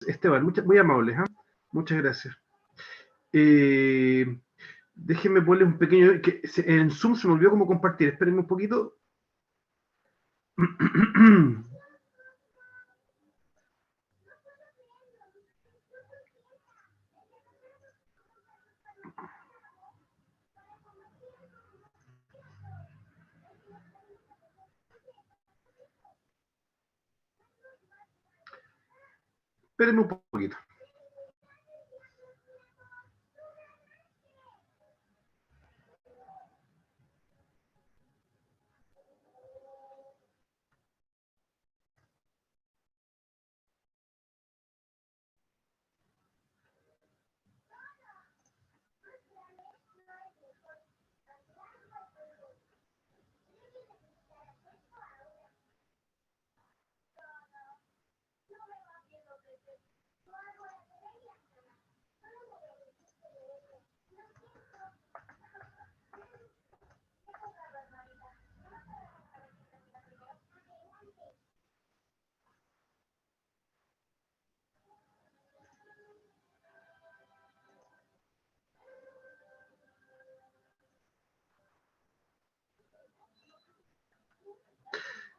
Esteban, muy amable, ¿eh? Muchas gracias. Déjenme ponerle un pequeño... en Zoom se me olvidó cómo compartir. Espérenme un poquito. Espérenme un poquito.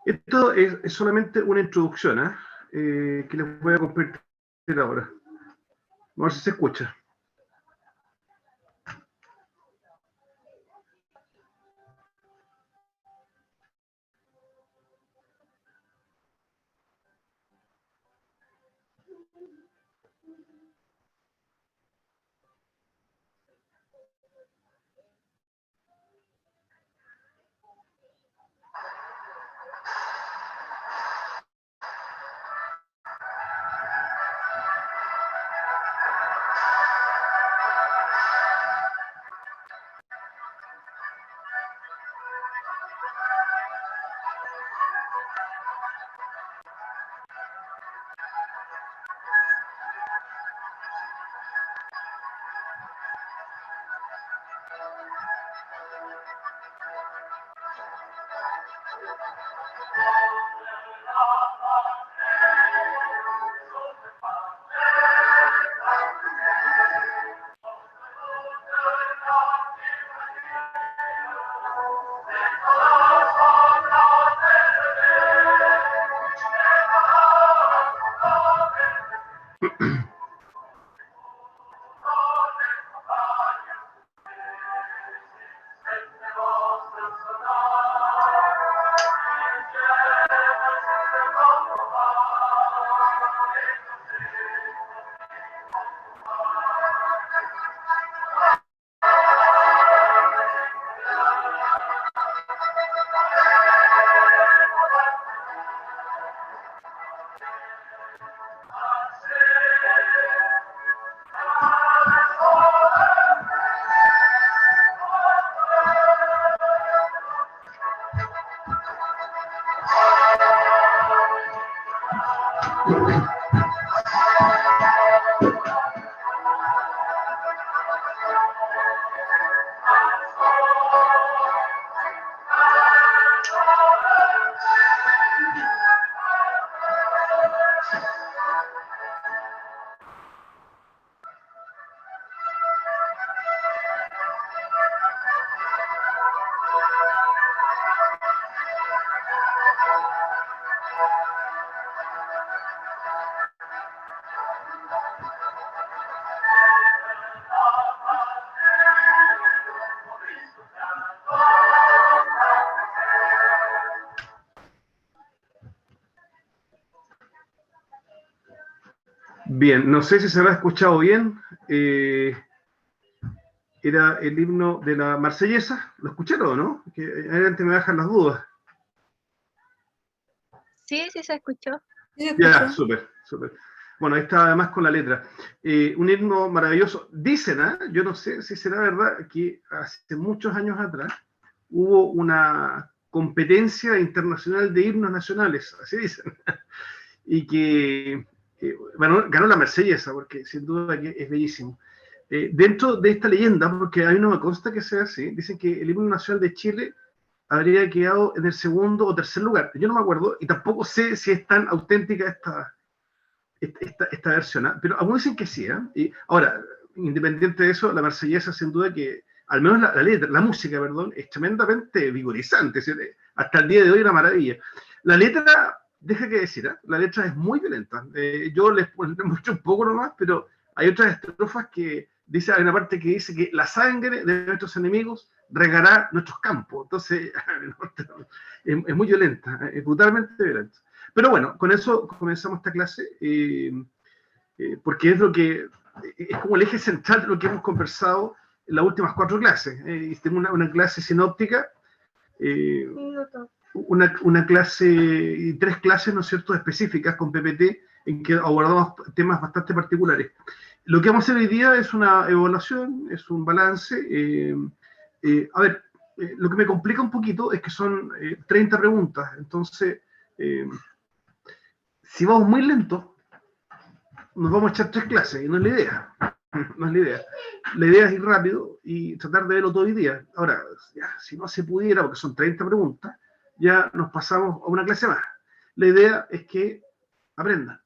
Esto es solamente una introducción, que les voy a compartir ahora. A ver si se escucha. Bien, no sé si se habrá escuchado bien. Era el himno de la Marsellesa. ¿Lo escucharon o no? Que adelante me bajan las dudas. Sí, sí se escuchó. Ya, súper, súper. Bueno, ahí está además con la letra. Un himno maravilloso. Dicen, yo no sé si será verdad, que hace muchos años atrás hubo una competencia internacional de himnos nacionales, así dicen, y que bueno, ganó la Marsellesa, porque sin duda que es bellísimo. Dentro de esta leyenda, porque a mí no me consta que sea así, dicen que el himno nacional de Chile habría quedado en el segundo o tercer lugar. Yo no me acuerdo y tampoco sé si es tan auténtica esta versión, ¿eh? Pero algunos dicen que sí, ¿eh? Y ahora, independiente de eso, la Marsellesa, sin duda que, al menos la letra, la música, perdón, es tremendamente vigorizante, ¿sí? Hasta el día de hoy una maravilla. La letra, deja que decir, ¿eh? La letra es muy violenta. Yo les muestro un poco nomás, pero hay otras estrofas que dice, hay una parte que dice que la sangre de nuestros enemigos regará nuestros campos. Entonces, es muy violenta, es brutalmente violenta. Pero bueno, con eso comenzamos esta clase, porque es lo que es como el eje central de lo que hemos conversado en las últimas 4 clases. Tengo una clase sinóptica, eh, una clase y 3 clases, ¿no es cierto?, específicas con PPT, en que abordamos temas bastante particulares. Lo que vamos a hacer hoy día es una evaluación, es un balance. A ver, lo que me complica un poquito es que son 30 preguntas, entonces, si vamos muy lento, nos vamos a echar 3 clases, y no es la idea. No es la idea. La idea es ir rápido y tratar de verlo todo el día. Ahora, ya, si no se pudiera, porque son 30 preguntas, ya nos pasamos a una clase más. La idea es que aprendan.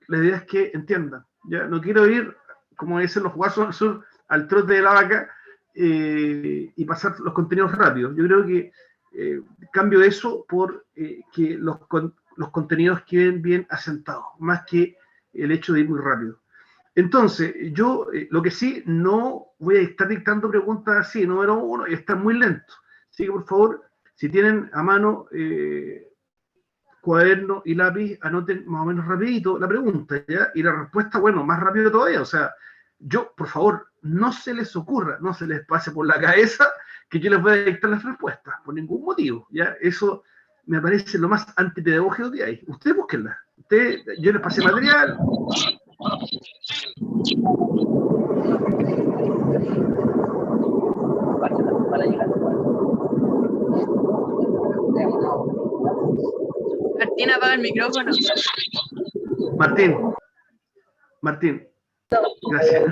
La idea es que entiendan. Ya no quiero ir, como dicen los guasos del sur, al trote de la vaca y pasar los contenidos rápidos. Yo creo que cambio eso por que los contenidos queden bien asentados, más que el hecho de ir muy rápido. Entonces, yo lo que sí, no voy a estar dictando preguntas así, número 1, y estar muy lento. Así que, por favor, si tienen a mano cuaderno y lápiz, anoten más o menos rapidito la pregunta, ¿ya? Y la respuesta, bueno, más rápido todavía. O sea, yo, por favor, no se les ocurra, no se les pase por la cabeza que yo les voy a dictar las respuestas, por ningún motivo, ¿ya? Eso me parece lo más antipedagógico que hay. Ustedes búsquenla. Yo les pasé material. Martín, apaga el micrófono. Martín, gracias.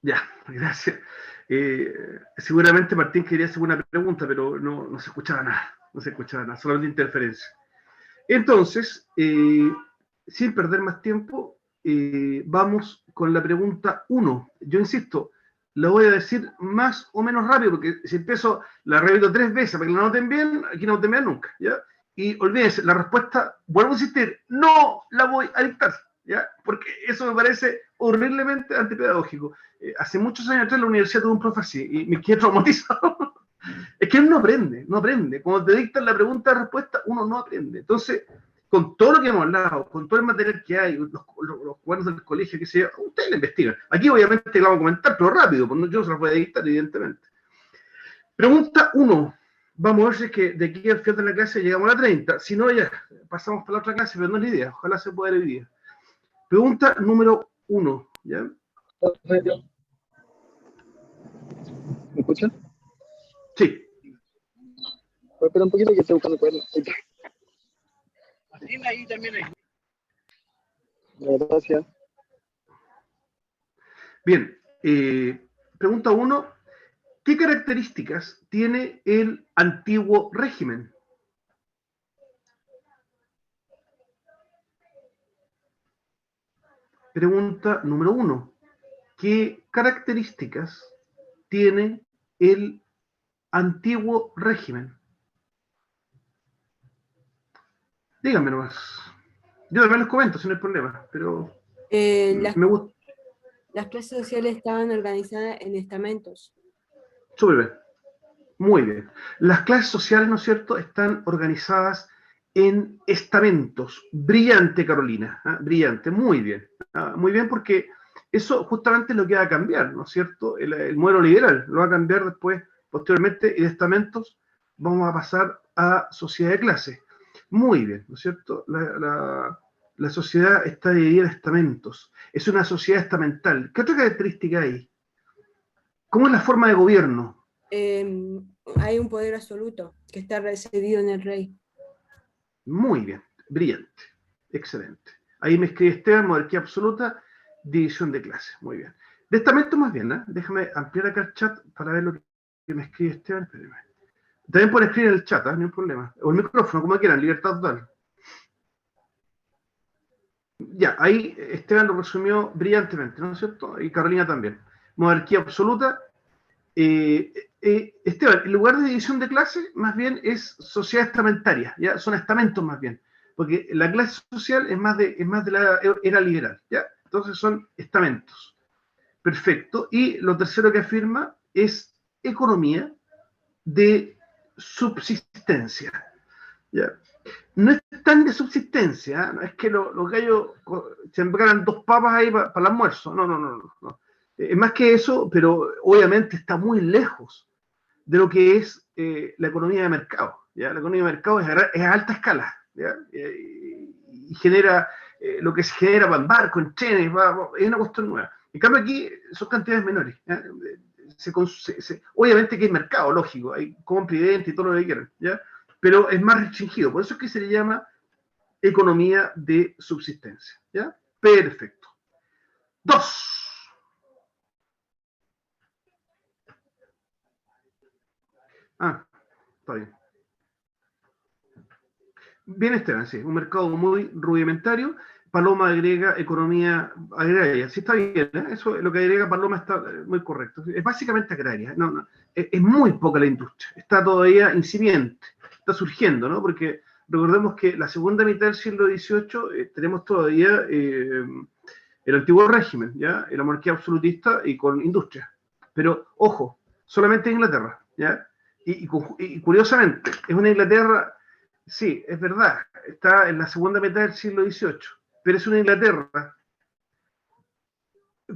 Ya, gracias. Seguramente Martín quería hacer una pregunta, pero no se escuchaba nada, no se escuchaba nada, solamente interferencia. Entonces, sin perder más tiempo, vamos con la pregunta 1. Yo insisto, la voy a decir más o menos rápido, porque si empiezo, la repito 3 veces para que la noten bien, aquí no noten bien nunca, ¿ya? Y olvídense, la respuesta, vuelvo a insistir, no la voy a dictar, ¿ya? Porque eso me parece horriblemente antipedagógico. Hace muchos años atrás en la universidad tuve un profe así, y me quedé traumatizado. Es que uno no aprende. Cuando te dictan la pregunta de respuesta, uno no aprende. Entonces, con todo lo que hemos hablado, con todo el material que hay, los cuadernos del colegio, que sea, ustedes lo investigan. Aquí obviamente lo vamos a comentar, pero rápido, porque yo no se los voy a dictar, evidentemente. Pregunta 1. Vamos a ver si es que de aquí al final de la clase llegamos a la 30. Si no, ya pasamos para la otra clase, pero no es la idea. Ojalá se pueda hoy día. Pregunta número 1. ¿Ya? ¿Me escuchan? Sí. Voy a esperar un poquito que estoy buscando el cuaderno. Ahí también hay. Gracias. Bien. Pregunta 1. ¿Qué características tiene el antiguo régimen? Pregunta número 1. ¿Qué características tiene el antiguo régimen? Díganme nomás. Yo también les comento, si no hay problema, pero me gusta. Las clases sociales estaban organizadas en estamentos. Súper bien. Muy bien. Las clases sociales, ¿no es cierto?, están organizadas en estamentos. Brillante, Carolina. ¿Eh? Brillante. Muy bien. Muy bien, porque eso justamente es lo que va a cambiar, ¿no es cierto? El modelo liberal lo va a cambiar después, posteriormente, y de estamentos vamos a pasar a sociedad de clase. Muy bien, ¿no es cierto? La sociedad está dividida en estamentos. Es una sociedad estamental. ¿Qué otra característica hay? ¿Cómo es la forma de gobierno? Hay un poder absoluto que está residido en el rey. Muy bien, brillante, excelente. Ahí me escribe Esteban, monarquía absoluta, división de clases. Muy bien. De estamento más bien, ¿eh? Déjame ampliar acá el chat para ver lo que me escribe Esteban. Espérame. También pueden escribir en el chat, ¿eh? No hay problema. O el micrófono, como quieran, libertad total. Ya, ahí Esteban lo resumió brillantemente, ¿no es cierto? Y Carolina también. Monarquía absoluta. Esteban, en lugar de división de clase, más bien es sociedad estamentaria, ¿ya? Son estamentos más bien, porque la clase social es más de la era liberal, ¿ya? Entonces son estamentos. Perfecto. Y lo tercero que afirma es economía de subsistencia, ¿ya? No es tan de subsistencia, ¿eh? No es que los gallos sembraran 2 papas ahí para el almuerzo, no. Es más que eso, pero obviamente está muy lejos de lo que es la economía de mercado, ¿ya? La economía de mercado es a alta escala, ¿ya? Y genera lo que se genera para el barco, en trenes, es una cuestión nueva. En cambio aquí son cantidades menores, ¿ya? Obviamente que hay mercado, lógico, hay compra y venta y todo lo que quieran, ¿ya? Pero es más restringido, por eso es que se le llama economía de subsistencia, ¿ya? Perfecto. 2. Está bien. Bien, Esteban, sí, un mercado muy rudimentario. Paloma agrega economía agraria. Sí, está bien, ¿eh? Eso, lo que agrega Paloma está muy correcto. Es básicamente agraria. No. Es muy poca la industria. Está todavía incipiente. Está surgiendo, ¿no? Porque recordemos que la segunda mitad del siglo XVIII tenemos todavía el antiguo régimen, ¿ya? La monarquía absolutista y con industria. Pero, ojo, solamente en Inglaterra, ¿ya? Y curiosamente, es una Inglaterra. Sí, es verdad, está en la segunda mitad del siglo XVIII, pero es una Inglaterra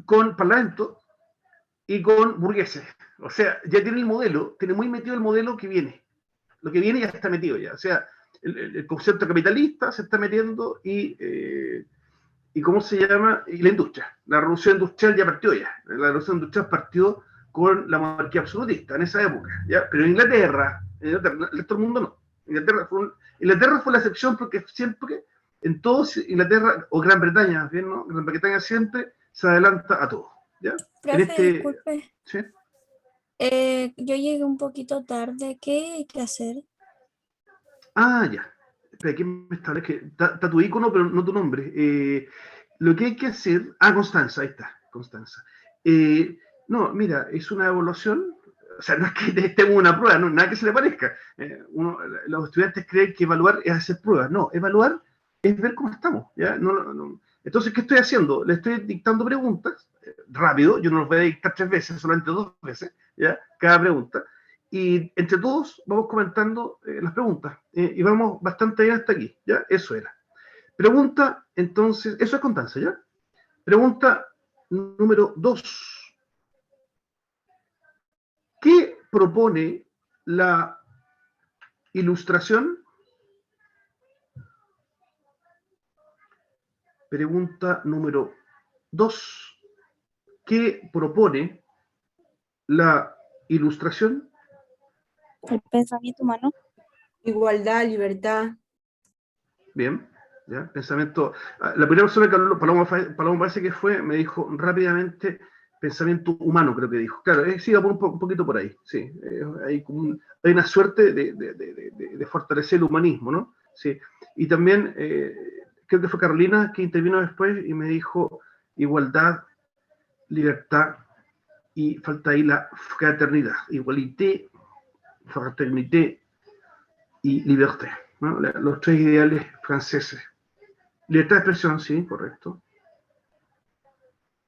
con parlamento y con burgueses. O sea, ya tiene el modelo, tiene muy metido el modelo que viene. Lo que viene ya está metido ya. O sea, el concepto capitalista se está metiendo y ¿cómo se llama? Y la industria. La revolución industrial ya partió ya. La revolución industrial partió con la monarquía absolutista en esa época. ¿Ya? Pero en Inglaterra, el resto del mundo no. Inglaterra fue la excepción porque siempre, en todos, Inglaterra, o Gran Bretaña, ¿bien, no? Gran Bretaña siempre se adelanta a todo. ¿Ya? Profe, disculpe. ¿Sí? Yo llegué un poquito tarde. ¿Qué hay que hacer? Ya. Espera, ¿quién me establece? Que está tu icono, pero no tu nombre. Lo que hay que hacer. Constanza, ahí está, Constanza. No, mira, es una evaluación. O sea, no es que estemos una prueba, no, nada que se le parezca. Los estudiantes creen que evaluar es hacer pruebas. No, evaluar es ver cómo estamos. ¿Ya? No. Entonces, ¿qué estoy haciendo? Le estoy dictando preguntas rápido. Yo no los voy a dictar 3 veces, solamente 2 veces, ¿ya? Cada pregunta. Y entre todos vamos comentando las preguntas. Y vamos bastante bien hasta aquí, ¿ya? Eso era. Pregunta, entonces, eso es Constanza, ¿ya? Pregunta número 2. ¿Qué propone la ilustración? Pregunta número 2. ¿Qué propone la ilustración? El pensamiento humano. Igualdad, libertad. Bien, ¿ya? Pensamiento. La primera persona que habló, Paloma parece que fue, me dijo rápidamente pensamiento humano, creo que dijo. Claro, sí, va un poquito por ahí, sí. Hay una suerte de fortalecer el humanismo, ¿no? Sí. Y también, creo que fue Carolina que intervino después y me dijo igualdad, libertad y falta ahí la fraternidad. Igualité, fraternité y liberté, ¿no? Los 3 ideales franceses. Libertad de expresión, sí, correcto.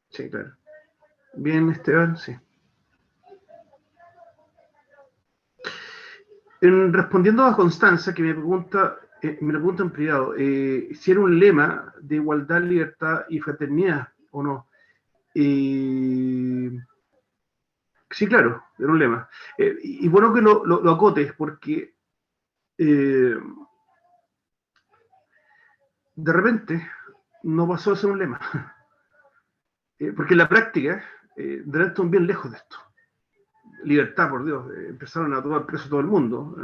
Sí, claro. Bien, Esteban, sí. Respondiendo a Constanza, que me pregunta en privado, si era un lema de igualdad, libertad y fraternidad, o no. Sí, claro, era un lema. Y bueno que lo acotes, porque de repente no pasó a ser un lema. Porque en la práctica, de repente están bien lejos de esto. Libertad, por Dios, empezaron a tomar preso a todo el mundo.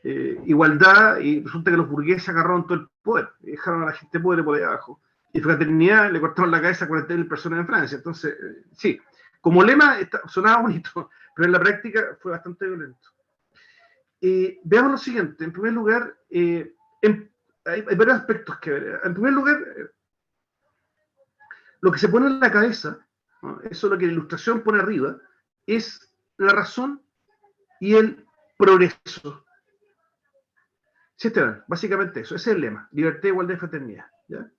Igualdad, y resulta que los burgueses agarraron todo el poder, y dejaron a la gente pobre por ahí abajo. Y fraternidad, le cortaron la cabeza a 40.000 personas en Francia. Entonces, sí, como lema sonaba bonito, pero en la práctica fue bastante violento. veamos lo siguiente. En primer lugar, hay varios aspectos que ver. En primer lugar, lo que se pone en la cabeza, ¿no? Eso es lo que la ilustración pone arriba, es la razón y el progreso. Sí, Esteban, básicamente eso, ese es el lema, libertad, igualdad y fraternidad. ¿Ya?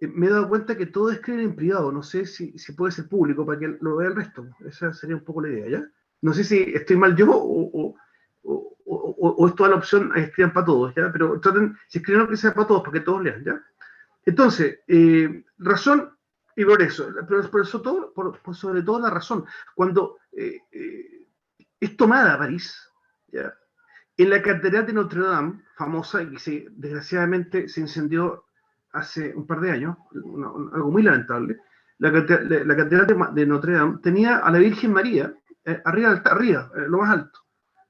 Me he dado cuenta que todo escriben en privado, no sé si puede ser público para que lo vea el resto, esa sería un poco la idea, ¿ya? No sé si estoy mal yo o es toda la opción, escriban para todos, ¿ya? Pero traten, si escriben que sea para todos, para que todos lean, ¿ya? Entonces, razón y progreso, pero por sobre todo la razón. Cuando es tomada París, ¿ya? En la catedral de Notre Dame, famosa, y que desgraciadamente se incendió hace un par de años, algo muy lamentable, la catedral de Notre Dame tenía a la Virgen María arriba, lo más alto.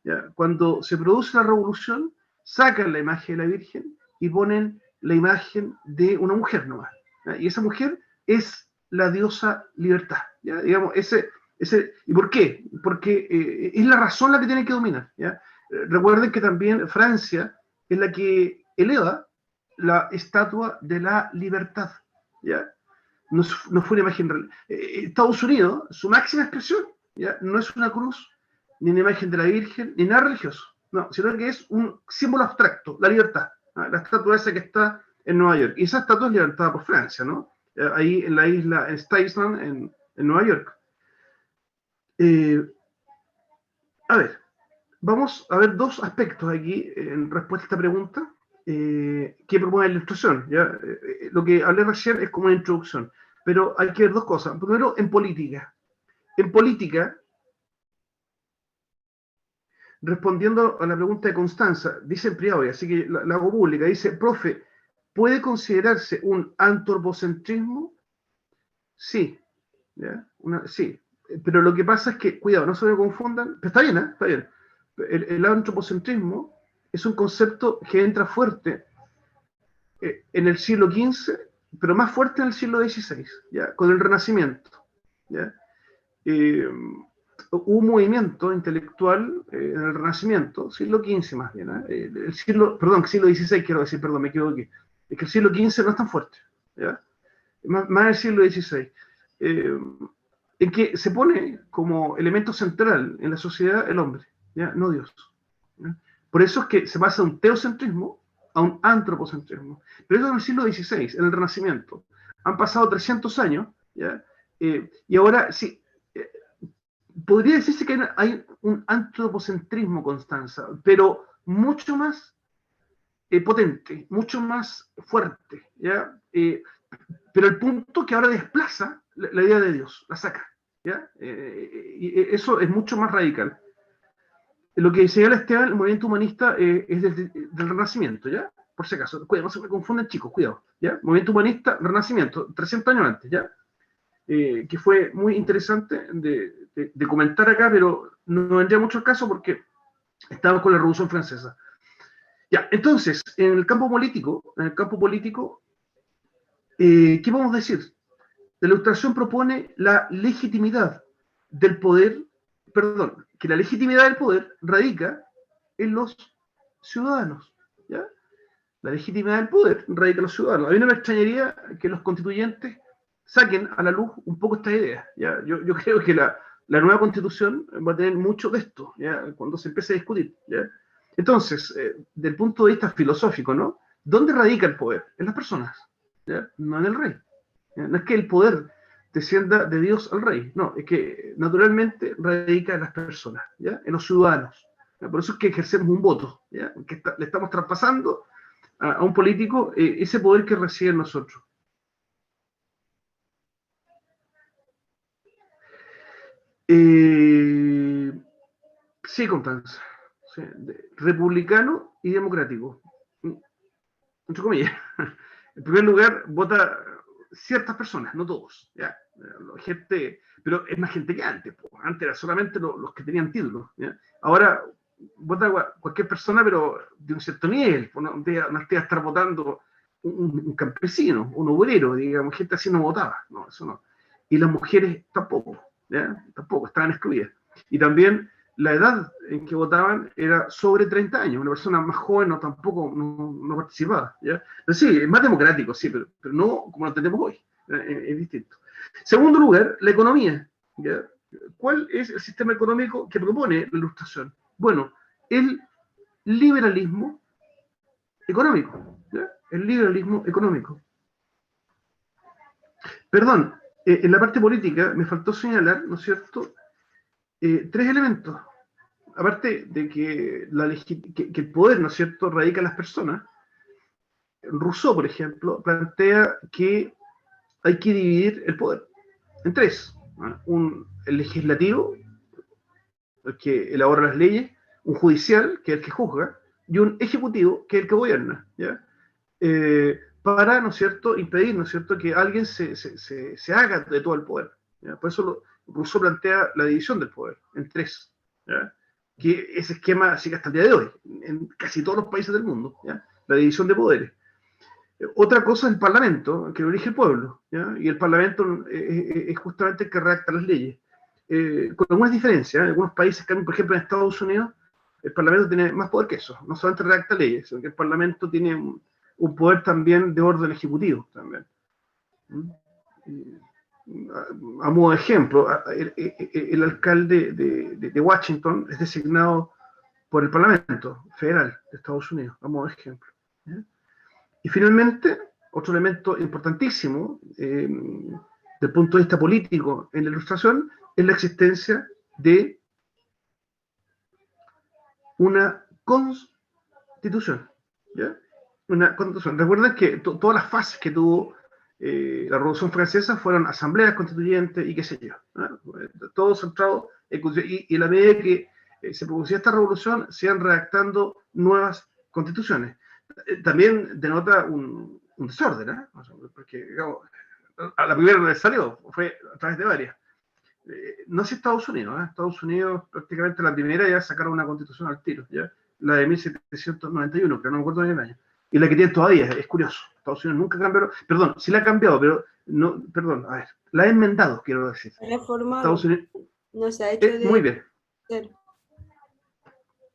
¿Ya? Cuando se produce la revolución, sacan la imagen de la Virgen y ponen la imagen de una mujer nomás. ¿Ya? Y esa mujer es la diosa libertad. ¿Ya? Digamos, ¿y por qué? Porque es la razón la que tiene que dominar. ¿Ya? Recuerden que también Francia es la que eleva la estatua de la libertad. ¿Ya? No fue una imagen real. Estados Unidos, su máxima expresión, ¿ya? No es una cruz, ni una imagen de la Virgen, ni nada religioso. No, sino que es un símbolo abstracto, la libertad. ¿Ah? La estatua esa que está en Nueva York. Y esa estatua es levantada por Francia, ¿no? Ahí en la isla, en Staten Island, en Nueva York. A ver, vamos a ver dos aspectos aquí en respuesta a esta pregunta que propone la ilustración. ¿Ya? Lo que hablé recién es como una introducción, pero hay que ver dos cosas. Primero, en política. En política, respondiendo a la pregunta de Constanza, dice en privado, y así que la hago pública, dice, profe, ¿puede considerarse un antropocentrismo? Sí, ¿ya? Sí, pero lo que pasa es que, cuidado, no se me confundan, pero está bien, ¿eh? Está bien. El antropocentrismo es un concepto que entra fuerte en el siglo XV, pero más fuerte en el siglo XVI, ¿ya? Con el Renacimiento. ¿Ya? Hubo un movimiento intelectual en el Renacimiento, siglo XV más bien, siglo XVI quiero decir, perdón, me equivoqué. Es que el siglo XV no es tan fuerte, ¿ya? Más del siglo XVI. En que se pone como elemento central en la sociedad el hombre, ¿ya? No Dios. ¿Ya? Por eso es que se pasa de un teocentrismo a un antropocentrismo. Pero eso en el siglo XVI, en el Renacimiento. Han pasado 300 años, ¿ya? Y ahora sí, podría decirse que hay un antropocentrismo, Constanza, pero mucho más potente, mucho más fuerte, ¿ya? Pero el punto que ahora desplaza la idea de Dios, la saca, ¿ya? Y eso es mucho más radical. Lo que señala Esteban, el movimiento humanista es del Renacimiento, ¿ya? Por si acaso, cuidado, no se me confunden chicos, cuidado, ¿ya? Movimiento humanista, Renacimiento, 300 años antes, ¿ya? Que fue muy interesante de comentar acá, pero no vendría mucho al caso porque estamos con la Revolución Francesa. Ya, entonces, en el campo político, ¿qué podemos decir? La Ilustración propone la legitimidad del poder, perdón, que la legitimidad del poder radica en los ciudadanos, ¿ya? La legitimidad del poder radica en los ciudadanos. A mí no me extrañaría que los constituyentes saquen a la luz un poco esta idea, ¿ya? Yo creo que la nueva constitución va a tener mucho de esto, ¿ya? Cuando se empiece a discutir, ¿ya? Entonces, del punto de vista filosófico, ¿no? ¿Dónde radica el poder? En las personas, ¿ya? No en el rey. ¿Ya? No es que el poder descienda de Dios al rey, no, es que naturalmente radica en las personas, ¿ya? En los ciudadanos. ¿Ya? Por eso es que ejercemos un voto, ¿ya? Que le estamos traspasando a un político ese poder que recibe en nosotros. Sí, Constanza. Sí, republicano y democrático. Entre comillas. En primer lugar, vota ciertas personas, no todos. ¿Ya? Gente, pero es más gente que antes. Antes era solamente los que tenían títulos. ¿Ya? Ahora vota cualquier persona, pero de un cierto nivel. No te va a estar votando un campesino, un obrero, digamos, gente así no votaba. No, eso no. Y las mujeres tampoco, ¿ya? Tampoco, estaban excluidas. Y también la edad en que votaban era sobre 30 años. Una persona más joven tampoco no participaba, ¿ya? Entonces, sí, es más democrático, sí, pero no como lo tenemos hoy. Es distinto. Segundo lugar, la economía, ¿ya? ¿Cuál es el sistema económico que propone la Ilustración? Bueno, el liberalismo económico, ¿ya? El liberalismo económico. Perdón, en la parte política me faltó señalar, ¿no es cierto?, tres elementos. Aparte de que el poder, ¿no es cierto?, radica en las personas. Rousseau, por ejemplo, plantea que hay que dividir el poder en tres, ¿no? El legislativo, el que elabora las leyes, un judicial, que es el que juzga, y un ejecutivo, que es el que gobierna, ¿ya? Para, ¿no es cierto?, impedir, ¿no es cierto?, que alguien se haga de todo el poder, ¿ya? Por eso Rousseau plantea la división del poder en tres, ¿ya? Que ese esquema sigue hasta el día de hoy, en casi todos los países del mundo, ¿ya? La división de poderes. Otra cosa es el Parlamento, que lo elige el pueblo, ¿ya? Y el Parlamento es justamente el que redacta las leyes. Con algunas diferencias, en algunos países, por ejemplo en Estados Unidos, el Parlamento tiene más poder que eso, no solamente redacta leyes, sino que el Parlamento tiene un poder también de orden ejecutivo también. A modo de ejemplo, el alcalde de Washington es designado por el Parlamento Federal de Estados Unidos, a modo de ejemplo, ¿ya? Y finalmente, otro elemento importantísimo desde el punto de vista político en la Ilustración es la existencia de una constitución, ¿ya? Una constitución. Recuerden que todas las fases que tuvo la Revolución Francesa fueron asambleas constituyentes y qué sé yo, ¿no? Todo centrado y en la medida que se producía esta revolución, se iban redactando nuevas constituciones. También denota un desorden, ¿eh? Porque, digamos, a la primera vez salió, fue a través de varias. No sé Estados Unidos, ¿eh? Estados Unidos prácticamente la primera ya sacaron una constitución al tiro, ¿ya? La de 1791, pero no me acuerdo bien el año. Y la que tienen todavía, es curioso. Estados Unidos nunca cambió, perdón, sí la ha cambiado, pero no, perdón, a ver, la ha enmendado, quiero decir. Reformado. Estados Unidos, no se ha hecho de... muy bien.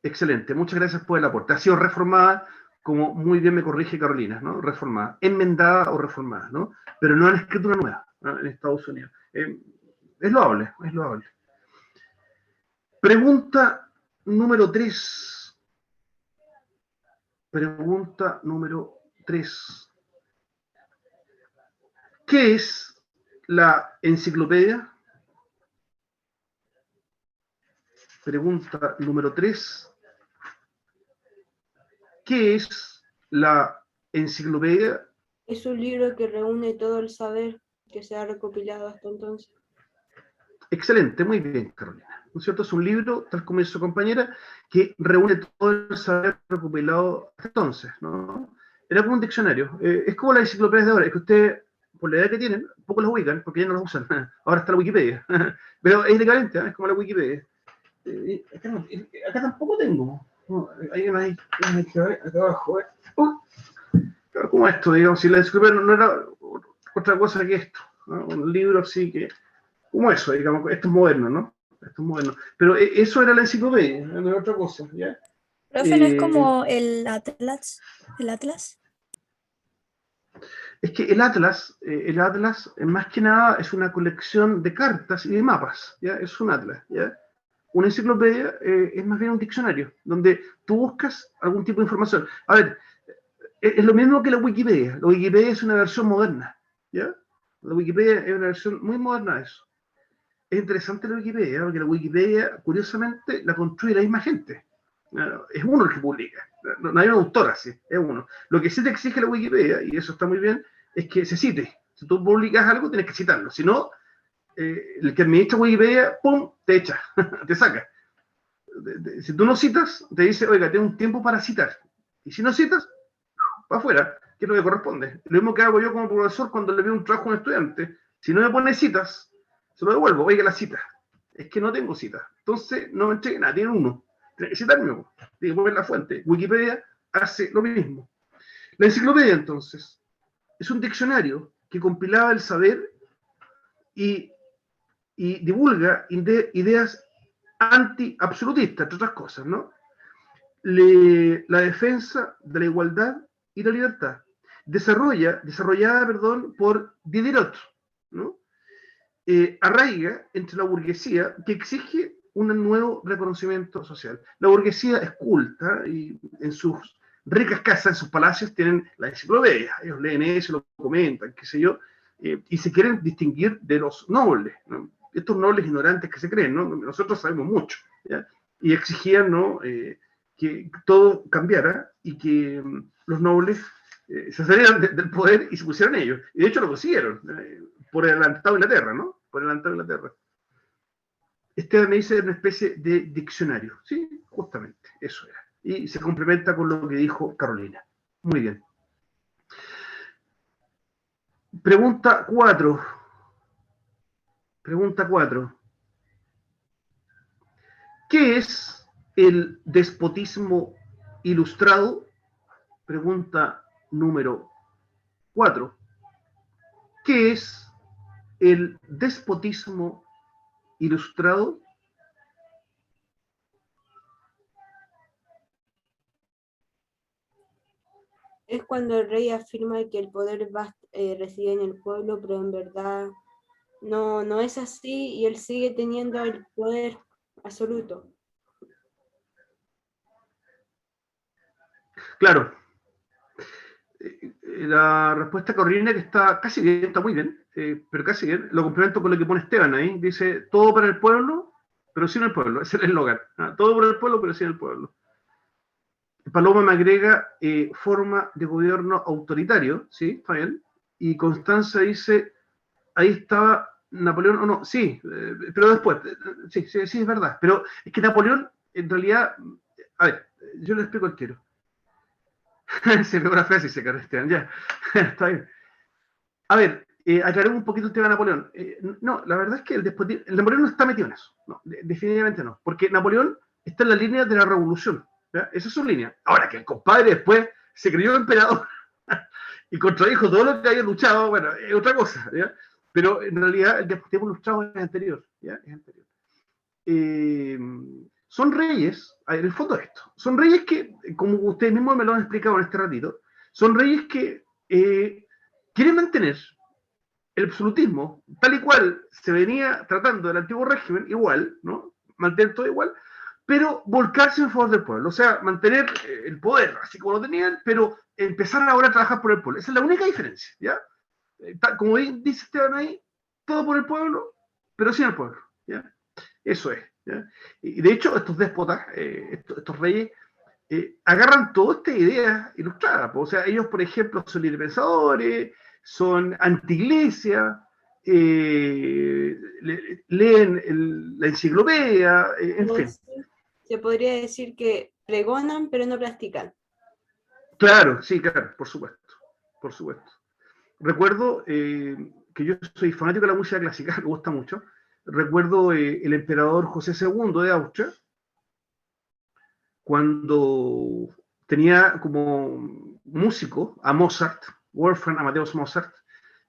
Excelente, muchas gracias por el aporte. Ha sido reformada, como muy bien me corrige Carolina, ¿no? Reformada, enmendada o reformada, ¿no? Pero no han escrito una nueva, ¿no? En Estados Unidos. Es loable, es loable. Pregunta número 3. Pregunta número 3. ¿Qué es la enciclopedia? Pregunta número 3. ¿Qué es la enciclopedia? Es un libro que reúne todo el saber que se ha recopilado hasta entonces. Excelente, muy bien, Carolina. ¿No es cierto? Es un libro, tal como dice su compañera, que reúne todo el saber recopilado hasta entonces, ¿no? Era como un diccionario. Es como la enciclopedia de ahora, es que ustedes, por la edad que tienen, poco las ubican, porque ya no las usan. Ahora está la Wikipedia. Pero es equivalente, ¿eh? Es como la Wikipedia. Acá tampoco tengo. No, hay una ahí, acá abajo. Como esto, digamos, si la enciclopedia no era otra cosa que esto, ¿no? Un libro así que, como eso, digamos, esto es moderno, ¿no? Esto es moderno. Pero eso era la enciclopedia, no era otra cosa, ¿ya? Profe, ¿no es como el Atlas? ¿El Atlas? Es que el Atlas, más que nada, es una colección de cartas y de mapas, ¿ya? Es un Atlas, ¿ya? Una enciclopedia es más bien un diccionario, donde tú buscas algún tipo de información. A ver, es lo mismo que la Wikipedia. La Wikipedia es una versión moderna, ¿ya? La Wikipedia es una versión muy moderna de eso. Es interesante la Wikipedia, porque la Wikipedia, curiosamente, la construye la misma gente. Es uno el que publica. No hay un autor así, es uno. Lo que sí te exige la Wikipedia, y eso está muy bien, es que se cite. Si tú publicas algo, tienes que citarlo. Si no, el que administra Wikipedia, ¡pum!, te echa, te saca. Si tú no citas, te dice, oiga, tengo un tiempo para citar. Y si no citas, para afuera, que es lo que corresponde. Lo mismo que hago yo como profesor cuando le pido un trabajo a un estudiante. Si no me pone citas, se lo devuelvo, oiga la cita. Es que no tengo cita. Entonces, no me entregue nada, tiene uno. Tiene que citarme, tiene que poner la fuente. Wikipedia hace lo mismo. La enciclopedia, entonces, es un diccionario que compilaba el saber y divulga ideas anti-absolutista, entre otras cosas, ¿no? La defensa de la igualdad y la libertad, desarrollada, por Diderot, ¿no? Arraiga entre la burguesía que exige un nuevo reconocimiento social. La burguesía es culta y en sus ricas casas, en sus palacios, tienen la enciclopedia. Ellos leen eso, lo comentan, qué sé yo, y se quieren distinguir de los nobles, ¿no? Estos nobles ignorantes que se creen, ¿no? Nosotros sabemos mucho, ¿ya? Y exigían, ¿no? Que todo cambiara y que los nobles se salieran del poder y se pusieran ellos. Y de hecho lo consiguieron, por el adelantado de Inglaterra, ¿no? Por el adelantado de Inglaterra. Este me dice una especie de diccionario. Sí, justamente, eso era. Y se complementa con lo que dijo Carolina. Muy bien. Pregunta 4. Pregunta 4. ¿Qué es el despotismo ilustrado? Pregunta número 4. ¿Qué es el despotismo ilustrado? Es cuando el rey afirma que el poder reside en el pueblo, pero en verdad no es así y él sigue teniendo el poder absoluto. Claro. La respuesta Carolina, que está casi bien, está muy bien, pero casi bien, lo complemento con lo que pone Esteban ahí, dice, todo para el pueblo, pero sin el pueblo, ese es el eslogan, ¿ah? Todo para el pueblo, pero sin el pueblo. Paloma me agrega forma de gobierno autoritario, ¿sí? Está bien. Y Constanza dice, ahí estaba Napoleón, o no, sí, pero después, sí, es verdad, pero es que Napoleón, en realidad, a ver, yo le explico el tiro. Se pegó una frase y se carretean, ya, está bien. A ver, aclaremos un poquito el tema de Napoleón. No, la verdad es que el Napoleón no está metido en eso, no, definitivamente no, porque Napoleón está en la línea de la revolución, ¿ya? Esa es su línea. Ahora, que el compadre después se creyó emperador y contradijo todo lo que había luchado, bueno, es otra cosa, ¿ya? Pero en realidad el despotismo luchado es anterior, ¿ya? Es anterior. Son reyes, en el fondo esto, son reyes que, como ustedes mismos me lo han explicado en este ratito, son reyes que quieren mantener el absolutismo tal y cual se venía tratando del antiguo régimen, igual, ¿no? Mantener todo igual, pero volcarse en favor del pueblo, o sea, mantener el poder, así como lo tenían, pero empezar ahora a trabajar por el pueblo. Esa es la única diferencia, ¿ya? Como dice Esteban ahí, todo por el pueblo, pero sin el pueblo, ¿ya? Eso es, ¿ya? Y de hecho, estos déspotas, estos reyes, agarran toda esta idea ilustrada. O sea, ellos, por ejemplo, son librepensadores, son anti-iglesia, leen la enciclopedia, en fin. Se podría decir que pregonan, pero no practican. Claro, sí, claro, por supuesto, por supuesto. Recuerdo que yo soy fanático de la música clásica, me gusta mucho. Recuerdo el emperador José II de Austria, cuando tenía como músico a Mozart, Wolfgang Amadeus Mozart,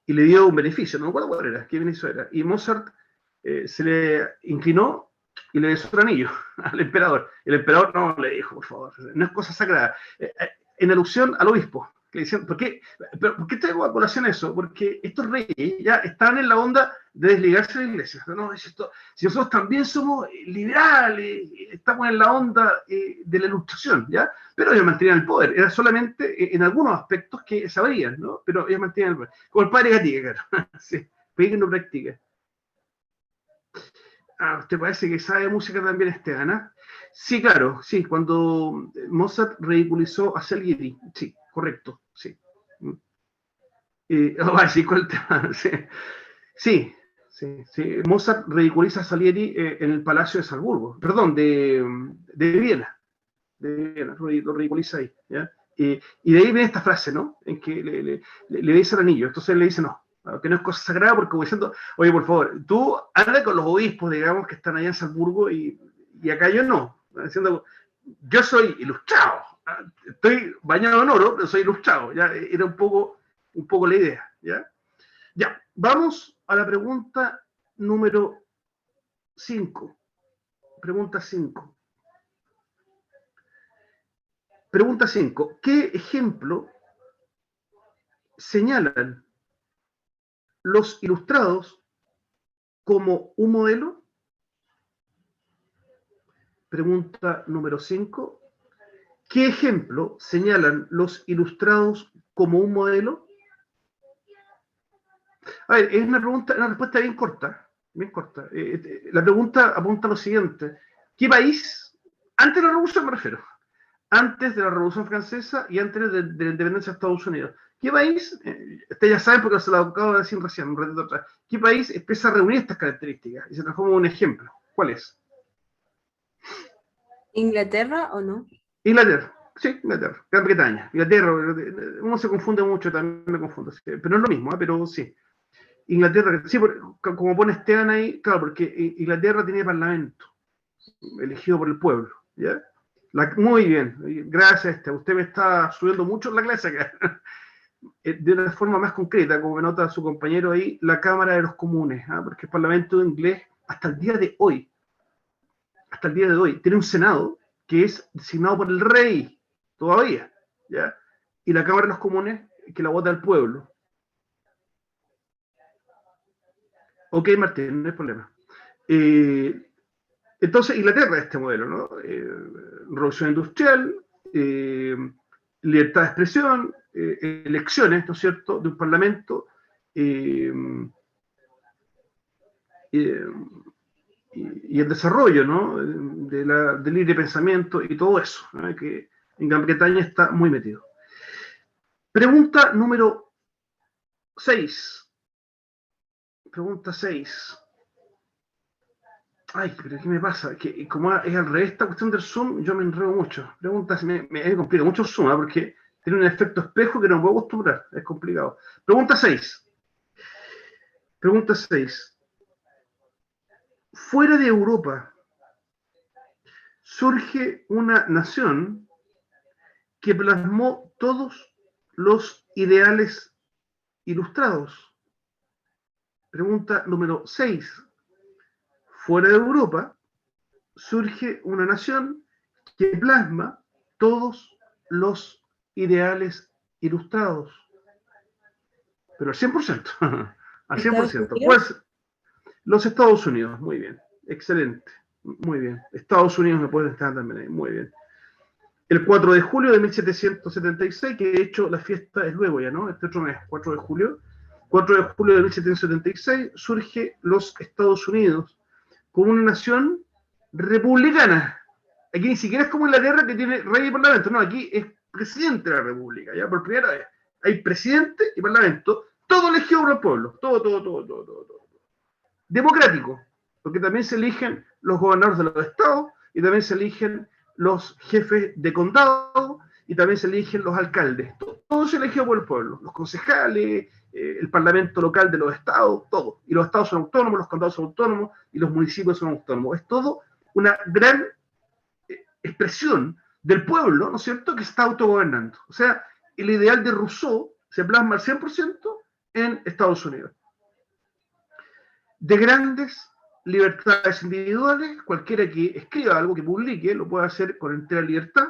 y le dio un beneficio, no me acuerdo cuál era, qué beneficio era, y Mozart se le inclinó y le besó el anillo al emperador. El emperador no le dijo, por favor, no es cosa sagrada, en alusión al obispo. Que decían, ¿por qué traigo a colación eso? Porque estos reyes ya están en la onda de desligarse de la iglesia. No, si nosotros también somos liberales, estamos en la onda de la ilustración, ¿ya? Pero ellos mantenían el poder. Era solamente en algunos aspectos que sabrían, ¿no? Pero ellos mantenían el poder. Como el padre Gatica, claro. Sí, pero que no practica. ¿Usted parece que sabe música también, Esteban? ¿Ah? Sí, claro, sí, cuando Mozart ridiculizó a Salieri, sí, correcto, sí. Sí, ¿cuál tema? Sí, Mozart ridiculiza a Salieri en el Palacio de Salzburgo, perdón, de Viena, lo ridiculiza ahí, ¿ya? Y de ahí viene esta frase, ¿no? En que le dice el anillo, entonces le dice no, que no es cosa sagrada, porque como diciendo, oye, por favor, tú anda con los obispos, digamos, que están allá en Salzburgo y acá yo no, diciendo, yo soy ilustrado, estoy bañado en oro, pero soy ilustrado, ya era un poco la idea, ¿ya? Ya, vamos a la pregunta número 5. Pregunta 5. Pregunta 5. ¿Qué ejemplo señalan los ilustrados como un modelo? Pregunta número 5. ¿Qué ejemplo señalan los ilustrados como un modelo? A ver, es una respuesta bien corta, bien corta. La pregunta apunta a lo siguiente. ¿Qué país, antes de la Revolución me refiero, antes de la Revolución Francesa y antes de la independencia de Estados Unidos, qué país, ustedes ya saben porque se lo acabo de decir recién, un ratito atrás, qué país empieza a reunir estas características y se transforma en un ejemplo? ¿Cuál es? ¿Inglaterra o no? Inglaterra. Sí, Inglaterra. Gran Bretaña. Inglaterra, uno se confunde mucho, también me confundo. Pero no es lo mismo, pero sí. Inglaterra, sí, como pone Esteban ahí, claro, porque Inglaterra tiene parlamento, elegido por el pueblo, ¿ya? Muy bien, gracias, usted me está subiendo mucho en la clase acá. De una forma más concreta, como me nota su compañero ahí, la Cámara de los Comunes, ¿ah? Porque el Parlamento inglés, hasta el día de hoy, tiene un Senado que es designado por el rey, todavía, ¿ya? Y la Cámara de los Comunes, que la vota el pueblo. Ok, Martín, no hay problema. Entonces, Inglaterra es este modelo, ¿no? Revolución industrial, libertad de expresión, elecciones, ¿no es cierto?, de un parlamento, y el desarrollo, ¿no?, del libre pensamiento y todo eso, ¿no?, que en Gran Bretaña está muy metido. Pregunta número 6. Pregunta 6. Ay, pero ¿qué me pasa? Que como es al revés esta cuestión del Zoom, yo me enredo mucho. Preguntas, me complica mucho el Zoom, ¿eh? Porque tiene un efecto espejo que no puedo acostumbrar. Es complicado. Pregunta 6. Pregunta 6. Fuera de Europa, surge una nación que plasmó todos los ideales ilustrados. Pregunta número 6. Fuera de Europa, surge una nación que plasma todos los ideales ilustrados. Pero al 100%. Al 100%. Pues, los Estados Unidos, muy bien. Excelente. Muy bien. Estados Unidos me puede estar también ahí. Muy bien. El 4 de julio de 1776, que de hecho la fiesta es luego ya, ¿no? Este otro mes, 4 de julio. 4 de julio de 1776 surge los Estados Unidos como una nación republicana. Aquí ni siquiera es como Inglaterra que tiene rey y parlamento, no, aquí es presidente de la república, ya por primera vez. Hay presidente y parlamento, todo elegido por el pueblo, todo. Democrático, porque también se eligen los gobernadores de los estados y también se eligen los jefes de condado y también se eligen los alcaldes. Todo es elegido por el pueblo, los concejales, el parlamento local de los estados, todo. Y los estados son autónomos, los condados son autónomos y los municipios son autónomos. Es todo una gran expresión del pueblo, ¿no es cierto?, que se está autogobernando. O sea, el ideal de Rousseau se plasma al 100% en Estados Unidos. De grandes libertades individuales, cualquiera que escriba algo, que publique, lo puede hacer con entera libertad.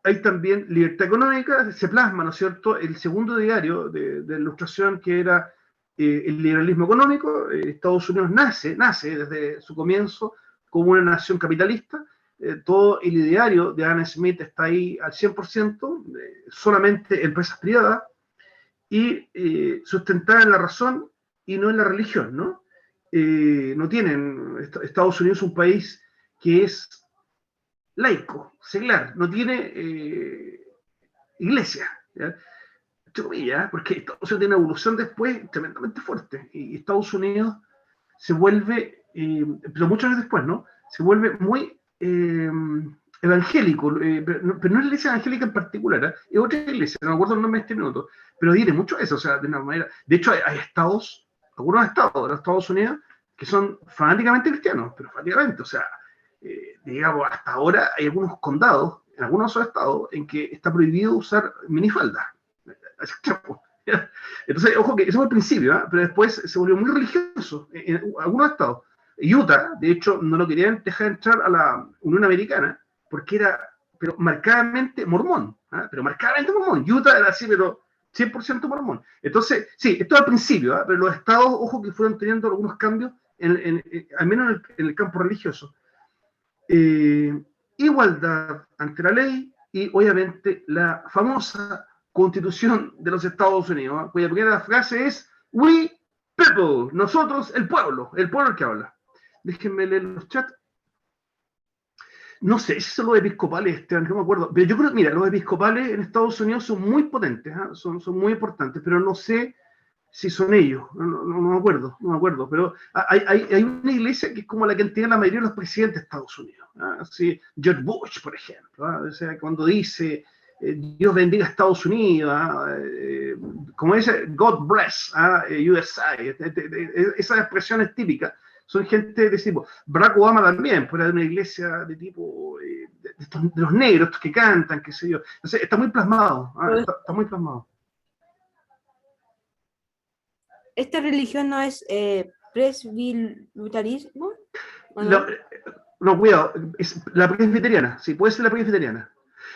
Hay también libertad económica, se plasma, ¿no es cierto?, el segundo diario de ilustración, que era el liberalismo económico. Estados Unidos nace desde su comienzo como una nación capitalista. Todo el ideario de Adam Smith está ahí al 100%, solamente empresas privadas y sustentadas en la razón y no en la religión, ¿no? No tienen, Estados Unidos es un país que es laico, seglar, no tiene iglesia, ¿ya? Porque Estados Unidos tiene una evolución después tremendamente fuerte, y Estados Unidos se vuelve, pero muchos años después, ¿no?, se vuelve muy evangélico, pero no es la iglesia evangélica en particular, es otra iglesia, no me acuerdo el nombre en este minuto, pero tiene mucho eso, o sea, de una manera, de hecho hay estados, algunos estados de los Estados Unidos que son fanáticamente cristianos, pero fanáticamente, o sea, digamos, hasta ahora hay algunos condados, en algunos de esos estados, en que está prohibido usar minifalda. Entonces, ojo que eso fue el principio, ¿eh? Pero después se volvió muy religioso en algunos estados. Utah, de hecho, no lo querían dejar entrar a la Unión Americana porque era, pero marcadamente mormón, ¿ah? Pero marcadamente mormón. Utah era así, pero 100% mormón. Entonces, sí, esto al principio, ¿ah? Pero los estados, ojo, que fueron teniendo algunos cambios, al menos en el campo religioso. Igualdad ante la ley y, obviamente, la famosa Constitución de los Estados Unidos, ¿ah? Cuya primera frase es "We people", nosotros, el pueblo el que habla. Déjenme leer los chats. No sé si son los episcopales, Esteban, no me acuerdo. Pero yo creo, mira, los episcopales en Estados Unidos son muy potentes, ¿eh? son muy importantes, pero no sé si son ellos. No me acuerdo, no me acuerdo. Pero hay una iglesia que es como la que tiene la mayoría de los presidentes de Estados Unidos. ¿Eh? Así, George Bush, por ejemplo. ¿Eh? O sea, cuando dice Dios bendiga a Estados Unidos, como dice, God bless USA. Esas expresiones típicas son gente de ese tipo. Barack Obama también, fuera de una iglesia de tipo, de los negros que cantan, qué sé yo. Entonces, está muy plasmado, está muy plasmado. ¿Esta religión no es presbiterismo? No? No, cuidado, es la presbiteriana, sí, puede ser la presbiteriana.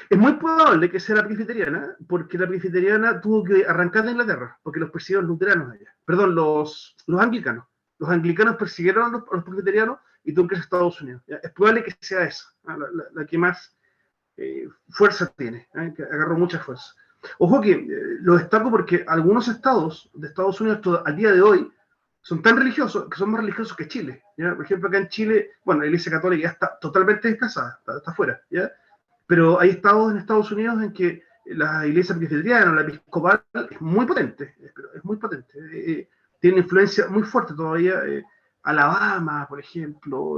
Es muy probable que sea la presbiteriana, porque la presbiteriana tuvo que arrancar de Inglaterra, porque los persiguieron los luteranos allá. Perdón, los anglicanos. Los anglicanos persiguieron a los presbiterianos y tuvieron que ir a Estados Unidos. ¿Ya? Es probable que sea esa, la que más fuerza tiene, que agarró mucha fuerza. Ojo que lo destaco porque algunos estados de Estados Unidos al día de hoy son tan religiosos que son más religiosos que Chile. ¿Ya? Por ejemplo, acá en Chile, bueno, la iglesia católica ya está totalmente desplazada, está afuera, ¿ya? Pero hay estados en Estados Unidos en que la iglesia presbiteriana, la episcopal, es muy potente, es muy potente. Tiene influencia muy fuerte todavía. Alabama, por ejemplo,